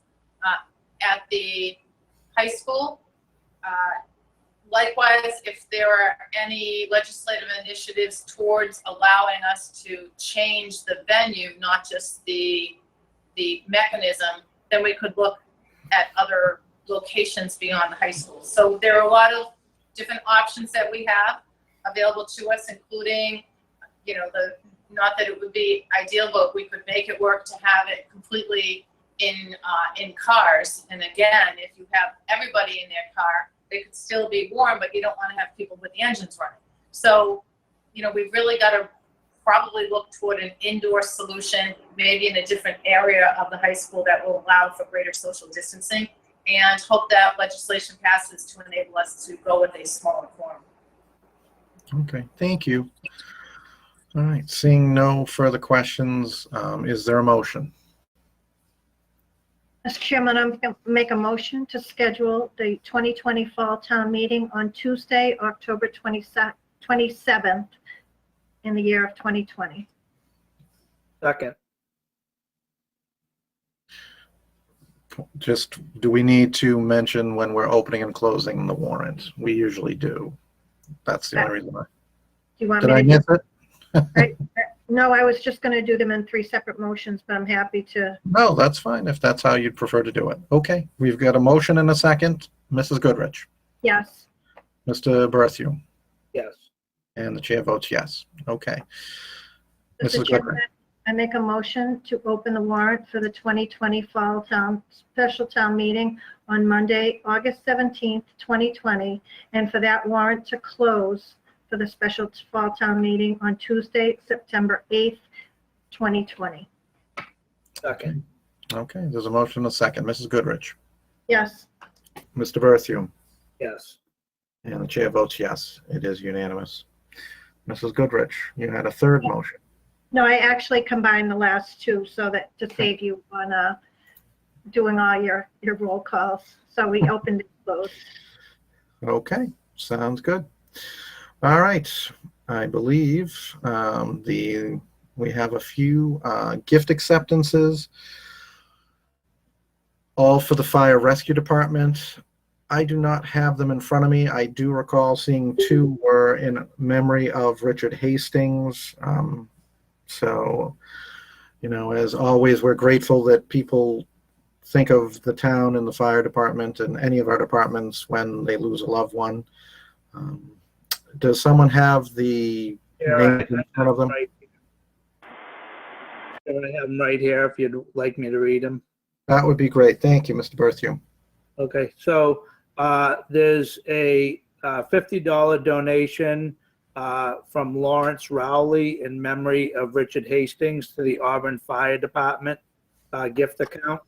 at the high school. Likewise, if there are any legislative initiatives towards allowing us to change the venue, not just the mechanism, then we could look at other locations beyond the high school. So there are a lot of different options that we have available to us, including not that it would be ideal, but we could make it work to have it completely in cars. And again, if you have everybody in their car, they could still be warm, but you don't want to have people with the engines running. So, we've really got to probably look toward an indoor solution, maybe in a different area of the high school that will allow for greater social distancing, and hope that legislation passes to enable us to go with a smaller form. Okay, thank you. All right, seeing no further questions, is there a motion? Mr. Chairman, I'm going to make a motion to schedule the 2020 Fall Town Meeting on Tuesday, October 27th in the year of 2020. Second. Just, do we need to mention when we're opening and closing the warrant? We usually do. That's the only reason why. Do you want Did me I to miss it? Right. No, I was just going to do them in 3 separate motions, but I'm happy to. No, that's fine, if that's how you'd prefer to do it. Okay, we've got a motion and a second. Mrs. Goodrich, Yes. Mr. Berthew, Yes. and the chair votes yes. Okay. Mr. Mrs. Chairman, Goodrich, I make a motion to open the warrant for the 2020 Fall Town Special Town Meeting on Monday, August 17th, 2020, and for that warrant to close for the special Fall Town Meeting on Tuesday, September 8th, 2020. Second. okay, there's a motion and a second. Mrs. Goodrich, Yes. Mr. Berthew, Yes. and the chair votes yes. It is unanimous. Mrs. Goodrich, you had a third motion. No, I actually combined the last 2 so that to save you on doing all your roll calls. So we opened and closed. Okay, sounds good. All right, I believe we have a few gift acceptances, all for the fire rescue department. I do not have them in front of me. I do recall seeing 2 were in memory of Richard Hastings. So, as always, we're grateful that people think of the town and the fire department and any of our departments when they lose a loved one. Does someone have the names in front of them? Right. I have them right here if you'd like me to read them. That would be great. Thank you, Mr. Berthew. Okay, so there's a $50 donation from Lawrence Rowley in memory of Richard Hastings to the Auburn Fire Department gift account.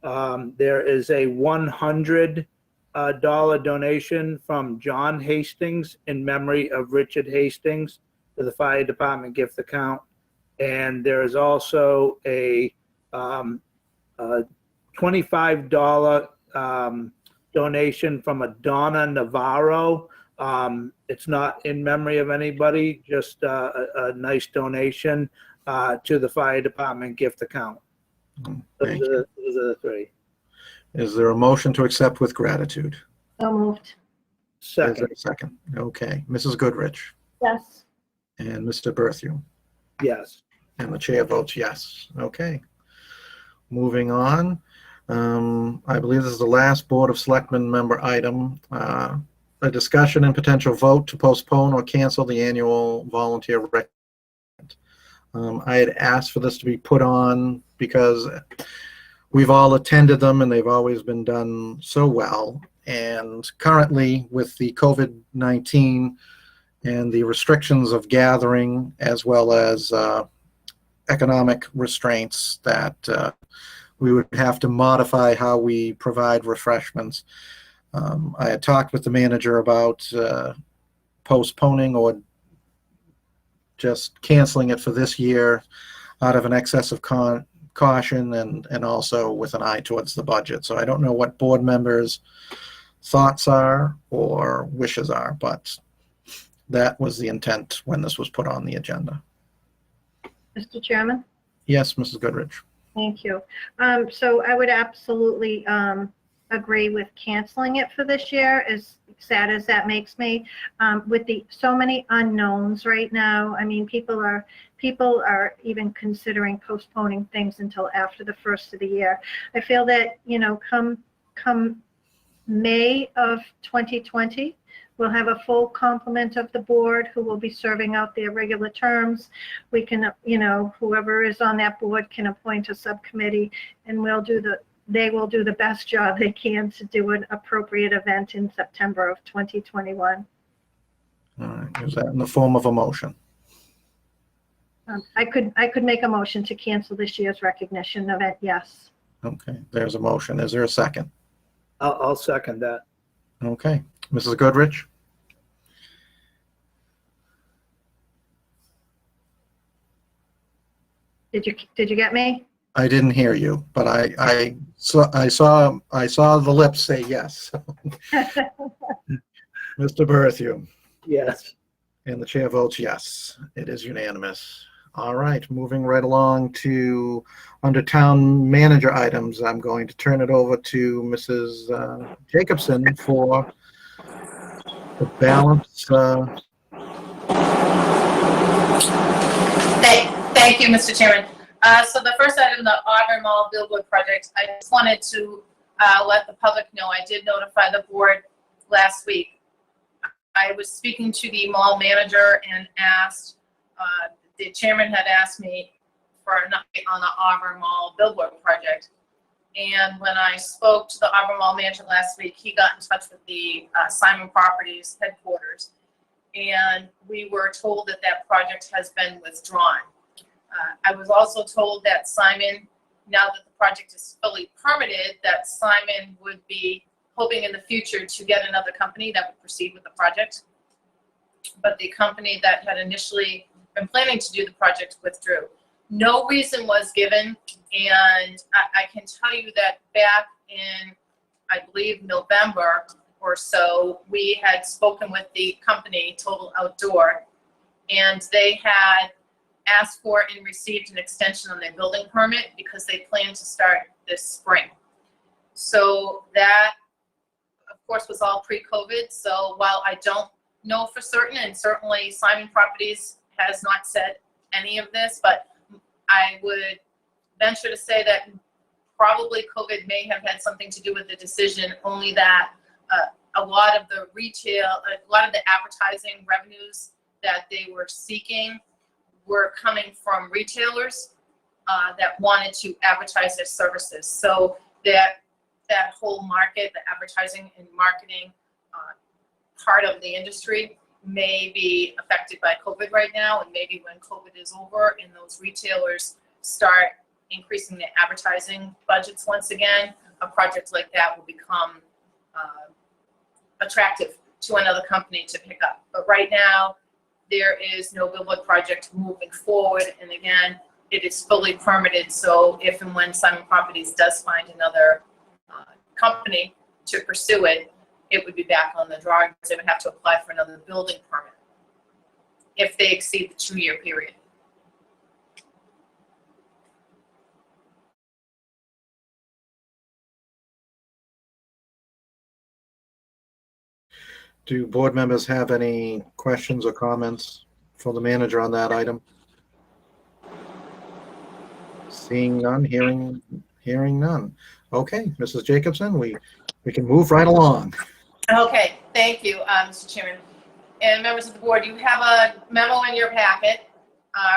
There is a $100 donation from John Hastings in memory of Richard Hastings to the Fire Department gift account. And there is also a $25 donation from a Donna Navarro. It's not in memory of anybody, just a nice donation to the Fire Department gift account. Those are the 3. Is there a motion to accept with gratitude? So moved. Is there Second. a second? Okay. Mrs. Goodrich Yes. and Mr. Berthew. Yes. And the chair votes yes. Okay. Moving on. I believe this is the last Board of Selectmen member item. A discussion and potential vote to postpone or cancel the annual volunteer rec. I had asked for this to be put on because we've all attended them and they've always been done so well. And currently with the COVID-19 and the restrictions of gathering, as well as economic restraints, that we would have to modify how we provide refreshments. I had talked with the manager about postponing or just canceling it for this year out of an excess of caution and also with an eye towards the budget. So I don't know what board members' thoughts are or wishes are, but that was the intent when this was put on the agenda. Mr. Chairman? Yes, Mrs. Goodrich. Thank you. So I would absolutely agree with canceling it for this year, as sad as that makes me. With so many unknowns right now, I mean, people are even considering postponing things until after the first of the year. I feel that, come May of 2020. We'll have a full complement of the board who will be serving out their regular terms. We can, whoever is on that board can appoint a subcommittee, and they will do the best job they can to do an appropriate event in September of 2021. All right, is that in the form of a motion? I could make a motion to cancel this year's recognition event, yes. Okay, there's a motion. Is there a second? I'll second that. Okay, Mrs. Goodrich? Did you get me? I didn't hear you, but I saw the lips say yes. Mr. Berthew, Yes. and the chair votes yes. It is unanimous. All right, moving right along to under town manager items, I'm going to turn it over to Mrs. Jacobson for the balance. Thank you, Mr. Chairman. So the first item, the Auburn Mall billboard project, I just wanted to let the public know, I did notify the board last week. I was speaking to the mall manager and asked, the chairman had asked me for an update on the Auburn Mall billboard project. And when I spoke to the Auburn Mall manager last week, he got in touch with the Simon Properties headquarters. And we were told that that project has been withdrawn. I was also told that Simon, now that the project is fully permitted, that Simon would be hoping in the future to get another company that would proceed with the project. But the company that had initially been planning to do the project withdrew. No reason was given, and I can tell you that back in, I believe, November or so, we had spoken with the company, Total Outdoor, and they had asked for and received an extension on their building permit because they plan to start this spring. So that, of course, was all pre-COVID. So while I don't know for certain, and certainly Simon Properties has not said any of this, but I would venture to say that probably COVID may have had something to do with the decision, only that a lot of the retail, a lot of the advertising revenues that they were seeking were coming from retailers that wanted to advertise their services. So that whole market, the advertising and marketing part of the industry may be affected by COVID right now, and maybe when COVID is over and those retailers start increasing their advertising budgets once again, a project like that will become attractive to another company to pick up. But right now, there is no billboard project moving forward, and again, it is fully permitted, so if and when Simon Properties does find another company to pursue it, it would be back on the drawing boards. They would have to apply for another building permit if they exceed the 2-year period. Do board members have any questions or comments for the manager on that item? Seeing none, hearing none. Okay, Mrs. Jacobson, we can move right along. Okay, thank you, Mr. Chairman. And members of the board, you have a memo in your packet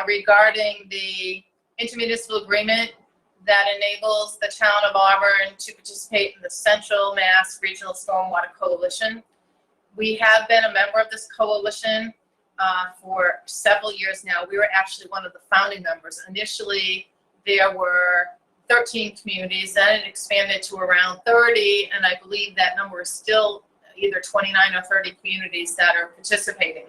regarding the intermunicipal agreement that enables the town of Auburn to participate in the Central Mass Regional Stormwater Coalition. We have been a member of this coalition for several years now. We were actually one of the founding members. Initially, there were 13 communities, then it expanded to around 30, and I believe that number is still either 29 or 30 communities that are participating.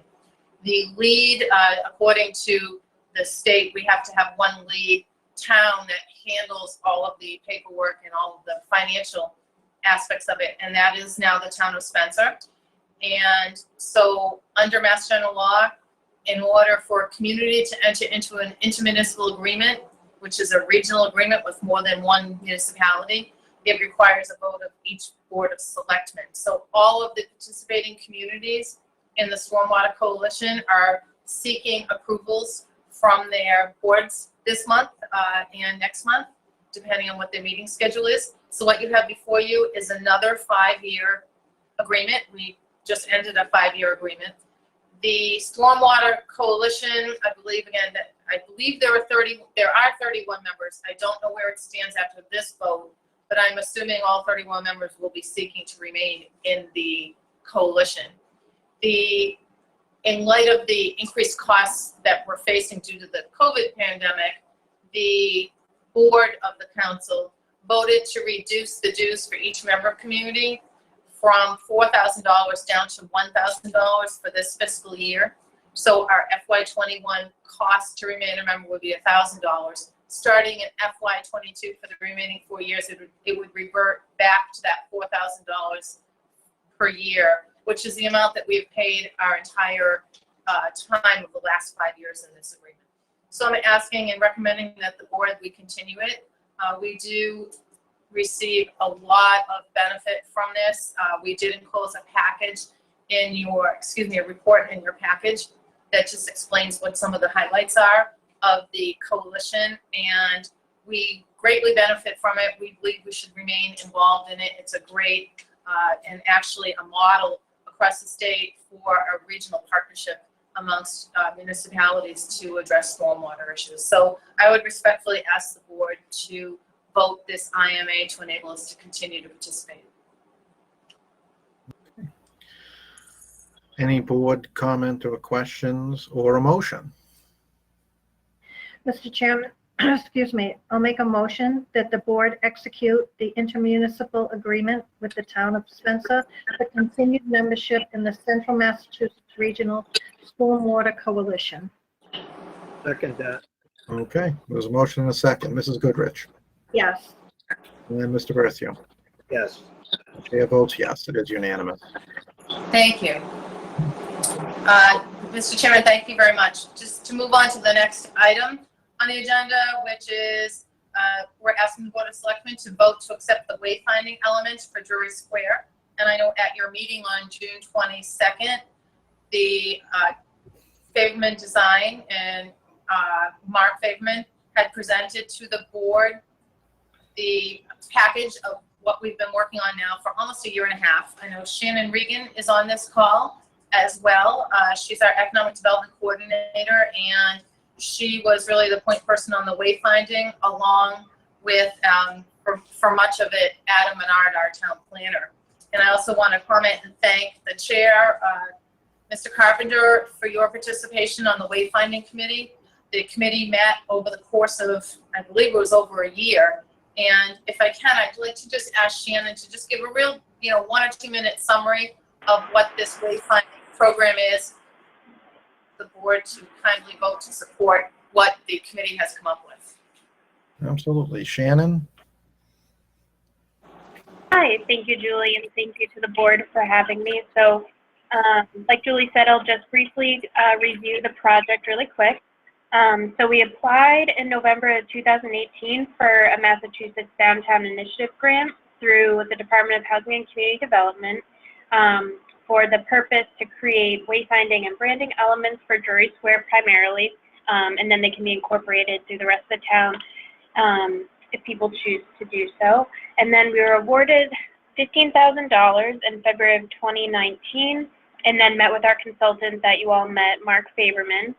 The lead, according to the state, we have to have one lead town that handles all of the paperwork and all of the financial aspects of it, and that is now the town of Spencer. And so under Mass General Law, in order for a community to enter into an intermunicipal agreement, which is a regional agreement with more than one municipality, it requires a vote of each board of selectmen. So all of the participating communities in the Stormwater Coalition are seeking approvals from their boards this month and next month, depending on what their meeting schedule is. So what you have before you is another 5-year agreement. We just ended a 5-year agreement. The Stormwater Coalition, I believe there are 31 members. I don't know where it stands after this vote, but I'm assuming all 31 members will be seeking to remain in the coalition. In light of the increased costs that we're facing due to the COVID pandemic, the board of the council voted to reduce the dues for each member community from $4,000 down to $1,000 for this fiscal year. So our FY21 cost to remain a member would be $1,000. Starting in FY22 for the remaining 4 years, it would revert back to that $4,000 per year, which is the amount that we've paid our entire time of the last 5 years in this agreement. So I'm asking and recommending that the board, we continue it. We do receive a lot of benefit from this. We did enclose a package in a report in your package that just explains what some of the highlights are of the coalition, and we greatly benefit from it. We believe we should remain involved in it. It's a great and actually a model across the state for a regional partnership amongst municipalities to address stormwater issues. So I would respectfully ask the board to vote this IMA to enable us to continue to participate. Any board comment or questions or a motion? Mr. Chairman, excuse me, I'll make a motion that the board execute the intermunicipal agreement with the town of Spencer for continued membership in the Central Massachusetts Regional Stormwater Coalition. Second that. Okay, there's a motion and a second. Mrs. Goodrich Yes. and Mr. Berthio. Yes. Chair votes yes, it is unanimous. Thank you. Mr. Chairman, thank you very much. Just to move on to the next item on the agenda, which is we're asking the Board of Selectmen to vote to accept the wayfinding elements for Drury Square. And I know at your meeting on June 22nd, the Faveman Design and Mark Faveman had presented to the board the package of what we've been working on now for almost a year and a half. I know Shannon Regan is on this call as well. She's our Economic Development Coordinator, and she was really the point person on the wayfinding, along with, for much of it, Adam Menard, our town planner. And I also want to comment and thank the chair, Mr. Carpenter, for your participation on the wayfinding committee. The committee met over the course of, I believe it was over a year. And if I can, I'd like to just ask Shannon to just give a real, 1 or 2 minute summary of what this wayfinding program is. The board to kindly vote to support what the committee has come up with. Absolutely. Shannon? Hi, thank you, Julie, and thank you to the board for having me. So, like Julie said, I'll just briefly review the project really quick. So we applied in November of 2018 for a Massachusetts Downtown Initiative grant through the Department of Housing and Community Development for the purpose to create wayfinding and branding elements for Drury Square primarily, and then they can be incorporated through the rest of the town if people choose to do so. And then we were awarded $15,000 in February of 2019, and then met with our consultant that you all met, Mark Faberman.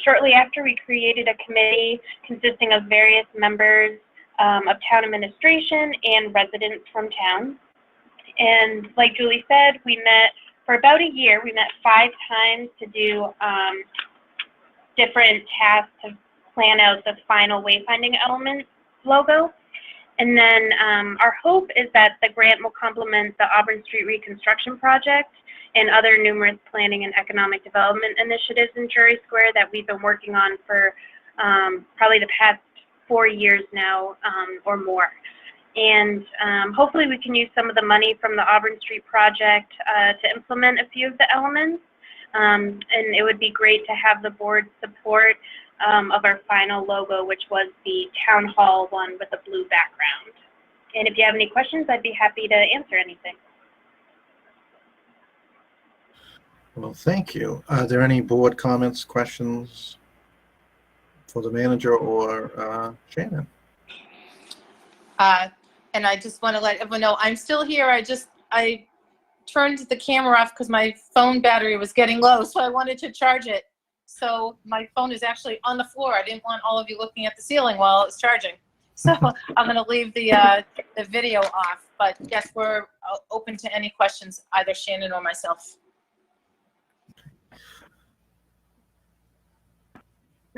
Shortly after, we created a committee consisting of various members of town administration and residents from town. And like Julie said, we met for about a year. We met 5 times to do different tasks to plan out the final wayfinding element logo. And then our hope is that the grant will complement the Auburn Street Reconstruction Project and other numerous planning and economic development initiatives in Drury Square that we've been working on for probably the past 4 years now or more. And hopefully we can use some of the money from the Auburn Street project to implement a few of the elements. And it would be great to have the board's support of our final logo, which was the town hall one with a blue background. And if you have any questions, I'd be happy to answer anything. Well, thank you. Are there any board comments, questions for the manager or Shannon? And I just want to let everyone know I'm still here. I turned the camera off because my phone battery was getting low, so I wanted to charge it. So my phone is actually on the floor. I didn't want all of you looking at the ceiling while it's charging. So I'm going to leave the video off. But yes, we're open to any questions, either Shannon or myself.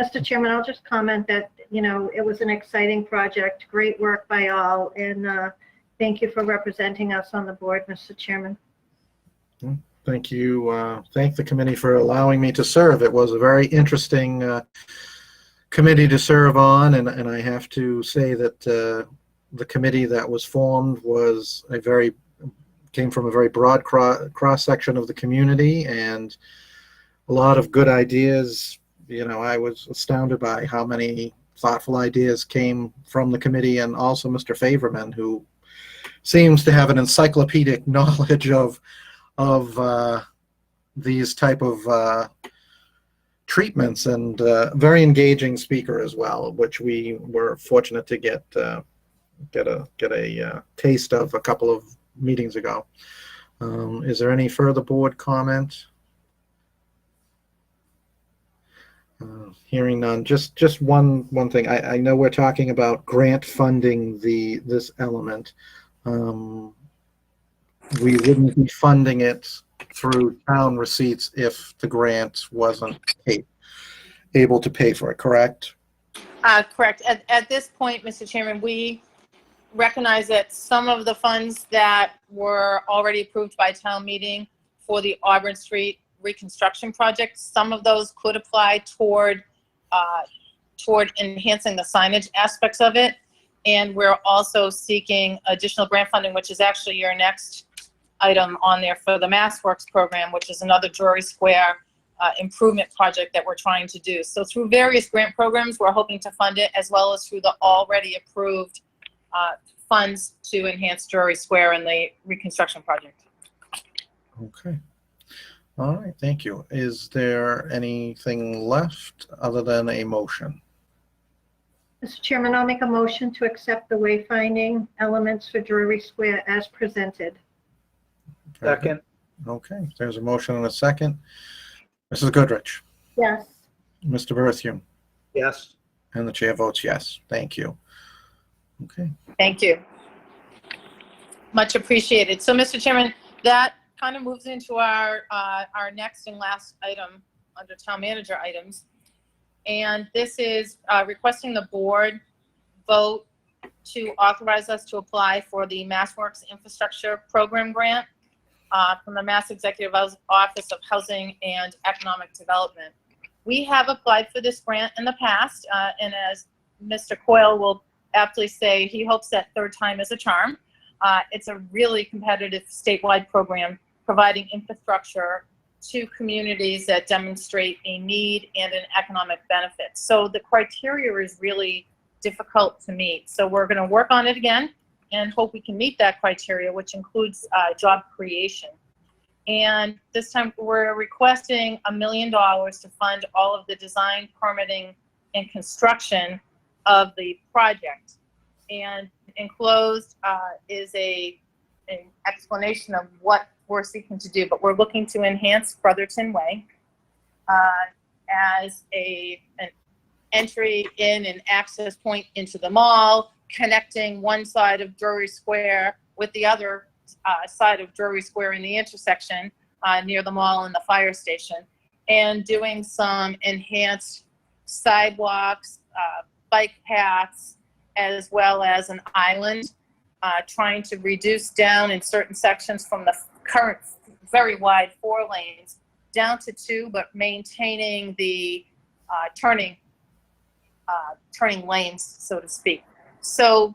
Mr. Chairman, I'll just comment that, it was an exciting project, great work by all, and thank you for representing us on the board, Mr. Chairman. Thank you. Thank the committee for allowing me to serve. It was a very interesting committee to serve on, and I have to say that the committee that was formed was came from a very broad cross section of the community, and a lot of good ideas. I was astounded by how many thoughtful ideas came from the committee, and also Mr. Favorman, who seems to have an encyclopedic knowledge of these type of treatments, and very engaging speaker as well, which we were fortunate to get a taste of a couple of meetings ago. Is there any further board comment? Hearing none. Just one thing. I know we're talking about grant funding this element. We wouldn't be funding it through town receipts if the grant wasn't able to pay for it, correct? Correct. At this point, Mr. Chairman, we recognize that some of the funds that were already approved by town meeting for the Auburn Street reconstruction project, some of those could apply toward enhancing the signage aspects of it. And we're also seeking additional grant funding, which is actually your next item on there, for the MassWorks program, which is another Drury Square improvement project that we're trying to do. So through various grant programs, we're hoping to fund it, as well as through the already approved funds to enhance Drury Square and the reconstruction project. Okay. All right, thank you. Is there anything left other than a motion? Mr. Chairman, I'll make a motion to accept the wayfinding elements for Drury Square as presented. Second. Okay, there's a motion and a second. Mrs. Goodrich, Yes. Mr. Berthium, Yes. and the chair votes yes. Thank you. Okay. Thank you. Much appreciated. So, Mr. Chairman, that kind of moves into our next and last item under town manager items. And this is requesting the board vote to authorize us to apply for the MassWorks Infrastructure Program Grant from the Mass Executive Office of Housing and Economic Development. We have applied for this grant in the past, and as Mr. Coyle will aptly say, he hopes that third time is a charm. It's a really competitive statewide program providing infrastructure to communities that demonstrate a need and an economic benefit. So the criteria is really difficult to meet. So we're going to work on it again and hope we can meet that criteria, which includes job creation. And this time we're requesting $1 million to fund all of the design, permitting, and construction of the project. And enclosed is an explanation of what we're seeking to do, but we're looking to enhance Brotherton Way as an entry in and access point into the mall, connecting one side of Drury Square with the other side of Drury Square in the intersection near the mall and the fire station, and doing some enhanced sidewalks, bike paths, as well as an island, trying to reduce down in certain sections from the current very wide 4 lanes down to 2, but maintaining the turning lanes, so to speak. So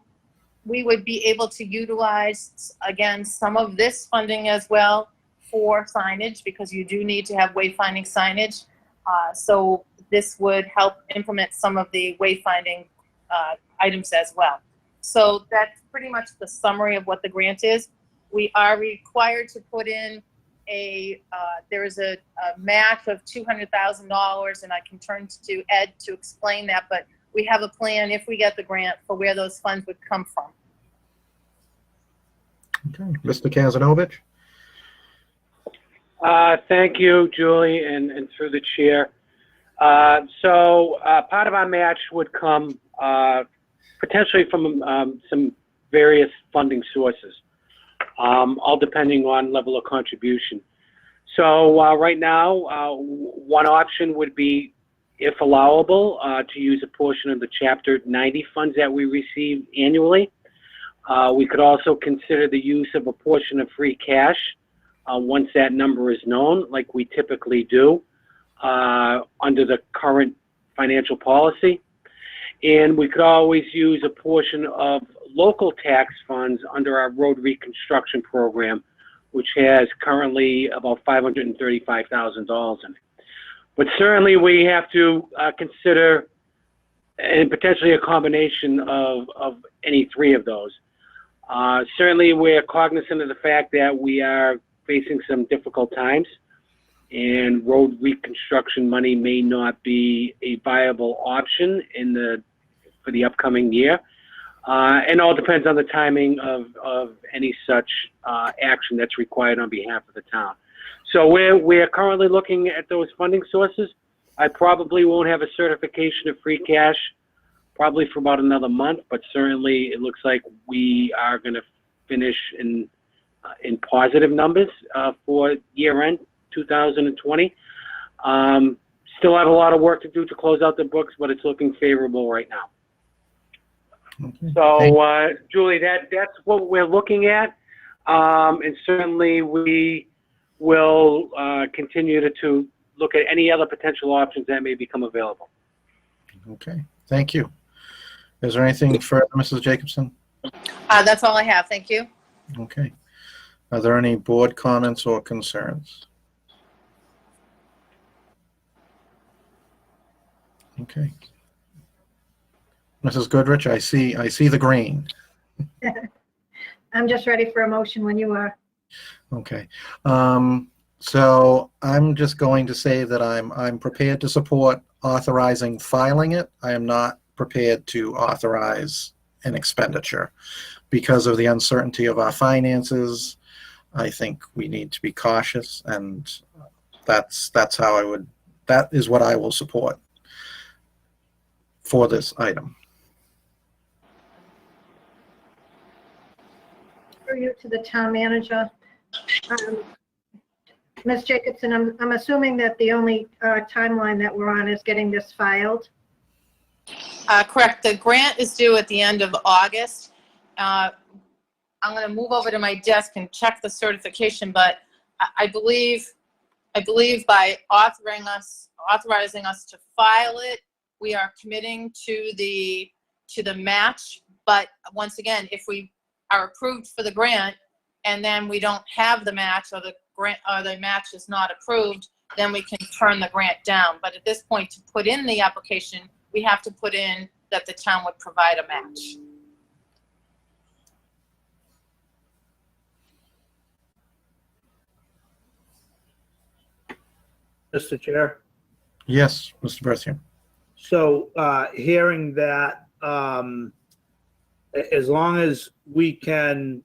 we would be able to utilize, again, some of this funding as well for signage, because you do need to have wayfinding signage. So this would help implement some of the wayfinding items as well. So that's pretty much the summary of what the grant is. We are required to put in there is a match of $200,000, and I can turn to Ed to explain that, but we have a plan, if we get the grant, for where those funds would come from. Okay, Mr. Kazanovich? Thank you, Julie, and through the chair. So part of our match would come potentially from some various funding sources, all depending on level of contribution. So right now, one option would be, if allowable, to use a portion of the Chapter 90 funds that we receive annually. We could also consider the use of a portion of free cash once that number is known, like we typically do under the current financial policy. And we could always use a portion of local tax funds under our road reconstruction program, which has currently about $535,000 in it. But certainly we have to consider, and potentially a combination of any three of those. Certainly we're cognizant of the fact that we are facing some difficult times, and road reconstruction money may not be a viable option for the upcoming year. And all depends on the timing of any such action that's required on behalf of the town. So we're currently looking at those funding sources. I probably won't have a certification of free cash probably for about another month, but certainly it looks like we are going to finish in positive numbers for year end 2020. Still have a lot of work to do to close out the books, but it's looking favorable right now. Okay. So, Julie, that's what we're looking at. And certainly we will continue to look at any other potential options that may become available. Okay, thank you. Is there anything further, Mrs. Jacobson? That's all I have. Thank you. Okay. Are there any board comments or concerns? Okay. Mrs. Goodrich, I see the green. I'm just ready for a motion when you are. Okay. So I'm just going to say that I'm prepared to support authorizing filing it. I am not prepared to authorize an expenditure because of the uncertainty of our finances. I think we need to be cautious, and that's how that is what I will support for this item. For you to the town manager. Ms. Jacobson, I'm assuming that the only timeline that we're on is getting this filed. Correct. The grant is due at the end of August. I'm going to move over to my desk and check the certification, but I believe by authorizing us to file it, we are committing to the match. But once again, if we are approved for the grant and then we don't have the match, or the grant or the match is not approved, then we can turn the grant down. But at this point, to put in the application, we have to put in that the town would provide a match. Mr. Chair. Yes, Mr. Berthium. So hearing that, as long as we can,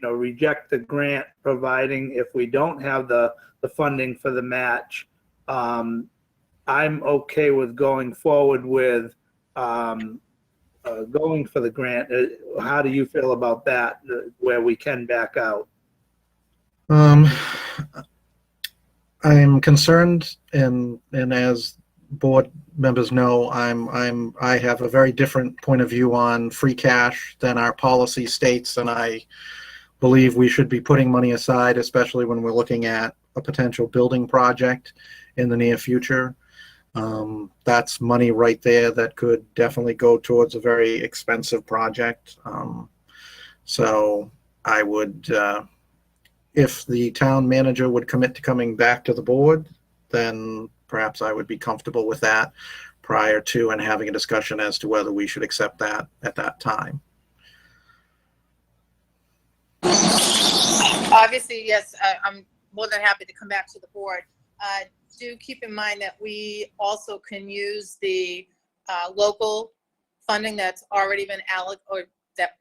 reject the grant, providing if we don't have the funding for the match, I'm okay with going forward with going for the grant. How do you feel about that, where we can back out? I am concerned, and as board members know, I have a very different point of view on free cash than our policy states, and I believe we should be putting money aside, especially when we're looking at a potential building project in the near future. That's money right there that could definitely go towards a very expensive project. So I would, if the town manager would commit to coming back to the board, then perhaps I would be comfortable with that prior to and having a discussion as to whether we should accept that at that time. Obviously, yes, I'm more than happy to come back to the board. Do keep in mind that we also can use the local funding that's already been allocated or that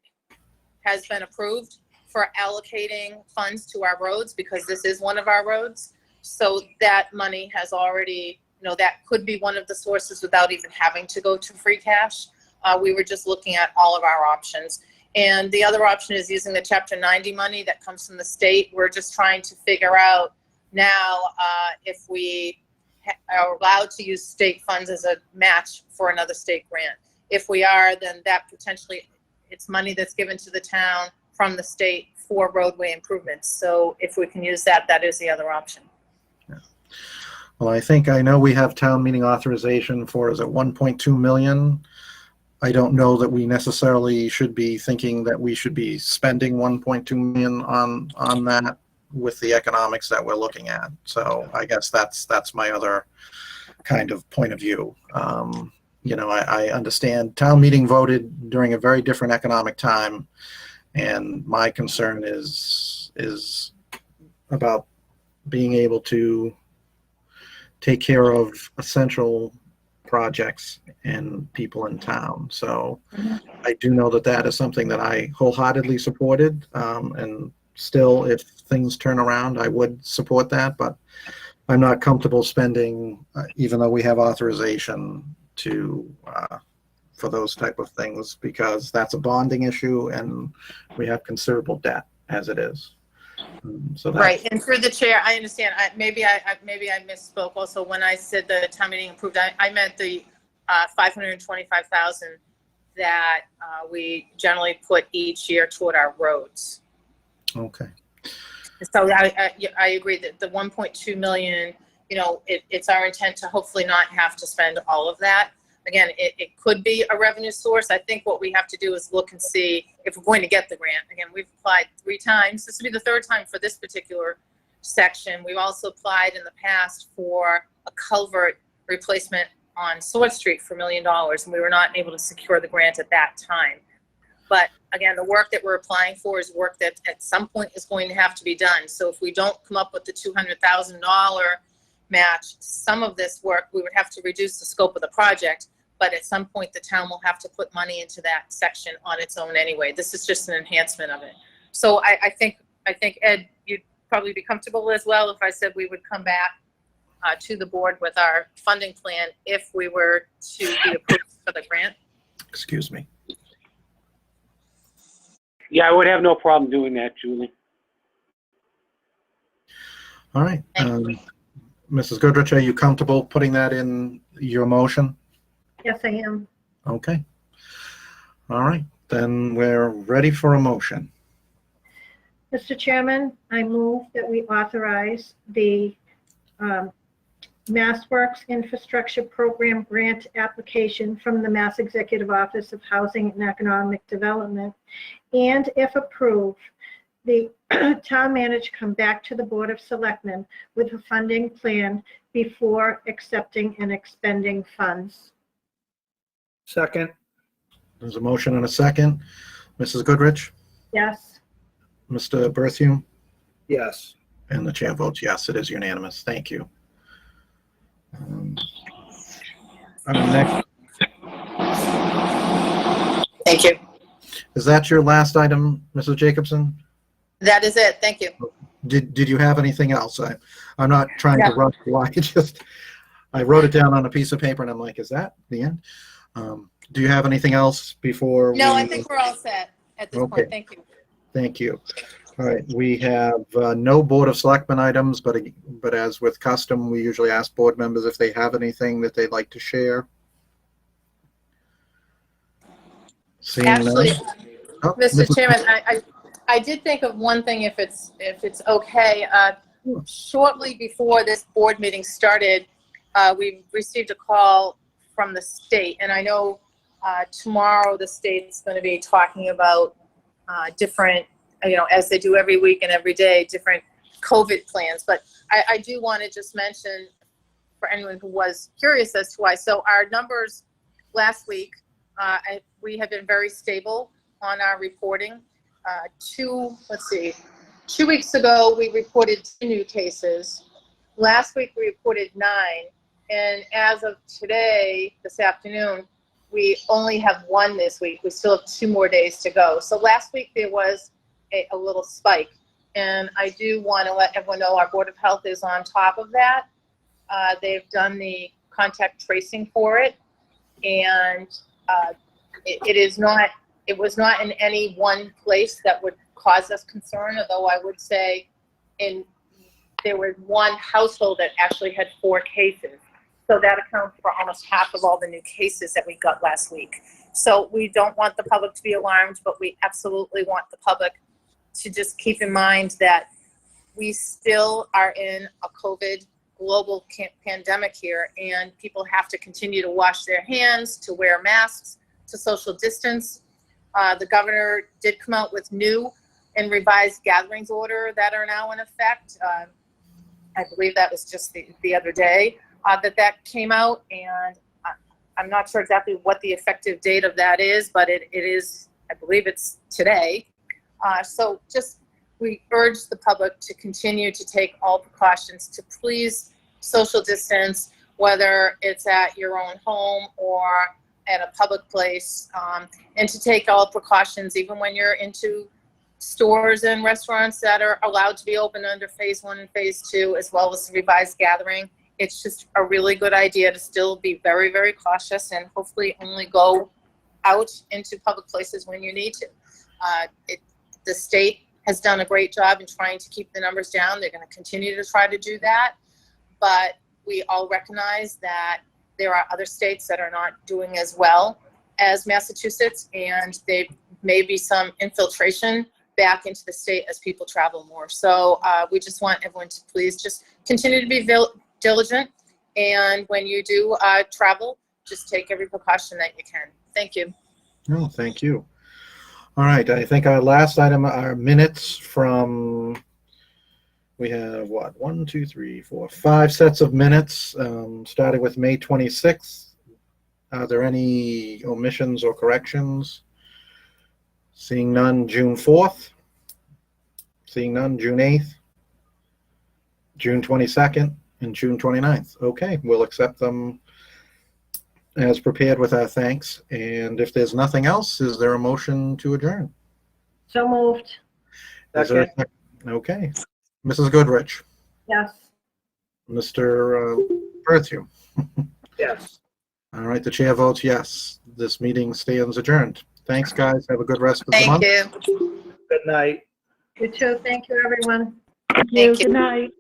has been approved. for allocating funds to our roads because this is one of our roads. So that money has already, that could be one of the sources without even having to go to free cash. We were just looking at all of our options. And the other option is using the Chapter 90 money that comes from the state. We're just trying to figure out now if we are allowed to use state funds as a match for another state grant. If we are, then that potentially, it's money that's given to the town from the state for roadway improvements. So if we can use that, that is the other option. Yeah. Well, I know we have town meeting authorization for, is it 1.2 million? I don't know that we necessarily should be thinking that we should be spending 1.2 million on that with the economics that we're looking at. So I guess that's my other kind of point of view. I understand town meeting voted during a very different economic time, and my concern is about being able to take care of essential projects and people in town. So I do know that is something that I wholeheartedly supported, and still, if things turn around, I would support that, but I'm not comfortable spending, even though we have authorization for those type of things, because that's a bonding issue and we have considerable debt as it is. So Right, and through the chair, I understand. Maybe I misspoke. Also, when I said the town meeting approved, I meant the $525,000 that we generally put each year toward our roads. Okay. So I agree that the 1.2 million, it's our intent to hopefully not have to spend all of that. Again, it could be a revenue source. I think what we have to do is look and see if we're going to get the grant. Again, we've applied 3 times. This will be the 3rd time for this particular section. We've also applied in the past for a culvert replacement on Sword Street for $1 million, and we were not able to secure the grant at that time. But again, the work that we're applying for is work that at some point is going to have to be done. So if we don't come up with the $200,000 match, some of this work, we would have to reduce the scope of the project, but at some point the town will have to put money into that section on its own anyway. This is just an enhancement of it. So I think Ed, you'd probably be comfortable as well if I said we would come back to the board with our funding plan if we were to be approved for the grant. Excuse me. Yeah, I would have no problem doing that, Julie. All right. Mrs. Goodrich, are you comfortable putting that in your motion? Yes, I am. Okay. All right. Then we're ready for a motion. Mr. Chairman, I move that we authorize the MassWorks Infrastructure Program grant application from the Mass Executive Office of Housing and Economic Development, and if approved, the town manager come back to the Board of Selectmen with a funding plan before accepting and expending funds. Second. There's a motion and a second. Mrs. Goodrich, Yes. Mr. Berthium, Yes. and the chair votes yes. It is unanimous. Thank you. Next, Thank you. is that your last item, Mrs. Jacobson? That is it. Thank you. Did you have anything else? I'm not trying to rush you. I wrote it down on a piece of paper and I'm like, is that the end? Do you have anything else before? No, I think we're all set at this Okay. point. Thank you. Thank you. All right, we have no Board of Selectmen items, but as with custom, we usually ask board members if they have anything that they'd like to share. Seeing none. Actually, Oh, Mr. Mrs. Chairman, I did think of one thing, if it's okay. Shortly before this board meeting started, we received a call from the state, and I know tomorrow the state's going to be talking about different, as they do every week and every day, different COVID plans. But I do want to just mention for anyone who was curious as to why. So our numbers last week, we have been very stable on our reporting. 2 weeks ago, we reported 2 new cases. Last week, we reported 9. And as of today, this afternoon, we only have 1 this week. We still have 2 more days to go. So last week, there was a little spike. And I do want to let everyone know our Board of Health is on top of that. They've done the contact tracing for it, and it was not in any one place that would cause us concern, although I would say there was one household that actually had 4 cases. So that accounts for almost half of all the new cases that we got last week. So we don't want the public to be alarmed, but we absolutely want the public to just keep in mind that we still are in a COVID global pandemic here, and people have to continue to wash their hands, to wear masks, to social distance. The governor did come out with new and revised gatherings order that are now in effect. I believe that was just the other day that came out, and I'm not sure exactly what the effective date of that is, but it is, I believe it's today. So we urge the public to continue to take all precautions to please social distance, whether it's at your own home or at a public place, and to take all precautions even when you're into stores and restaurants that are allowed to be open under phase 1 and phase 2, as well as the revised gathering. It's just a really good idea to still be very, very cautious and hopefully only go out into public places when you need to. The state has done a great job in trying to keep the numbers down. They're going to continue to try to do that. But we all recognize that there are other states that are not doing as well as Massachusetts, and there may be some infiltration back into the state as people travel more. So we just want everyone to please just continue to be diligent. And when you do travel, just take every precaution that you can. Thank you. Oh, thank you. All right, I think our last item are minutes from, we have what, 1, 2, 3, 4, 5 sets of minutes, starting with May 26th. Are there any omissions or corrections? Seeing none, June 4th. Seeing none, June 8th, June 22nd, and June 29th. Okay, we'll accept them as prepared with our thanks. And if there's nothing else, is there a motion to adjourn? So moved. Is there a second? Okay. Mrs. Goodrich, Yes. Mr. Berthew. Yes. All right, the chair votes yes. This meeting stands adjourned. Thanks, guys. Have a good rest of the month. Thank you. Good night. You too. Thank you, everyone. Thank you. Thank you. Good night.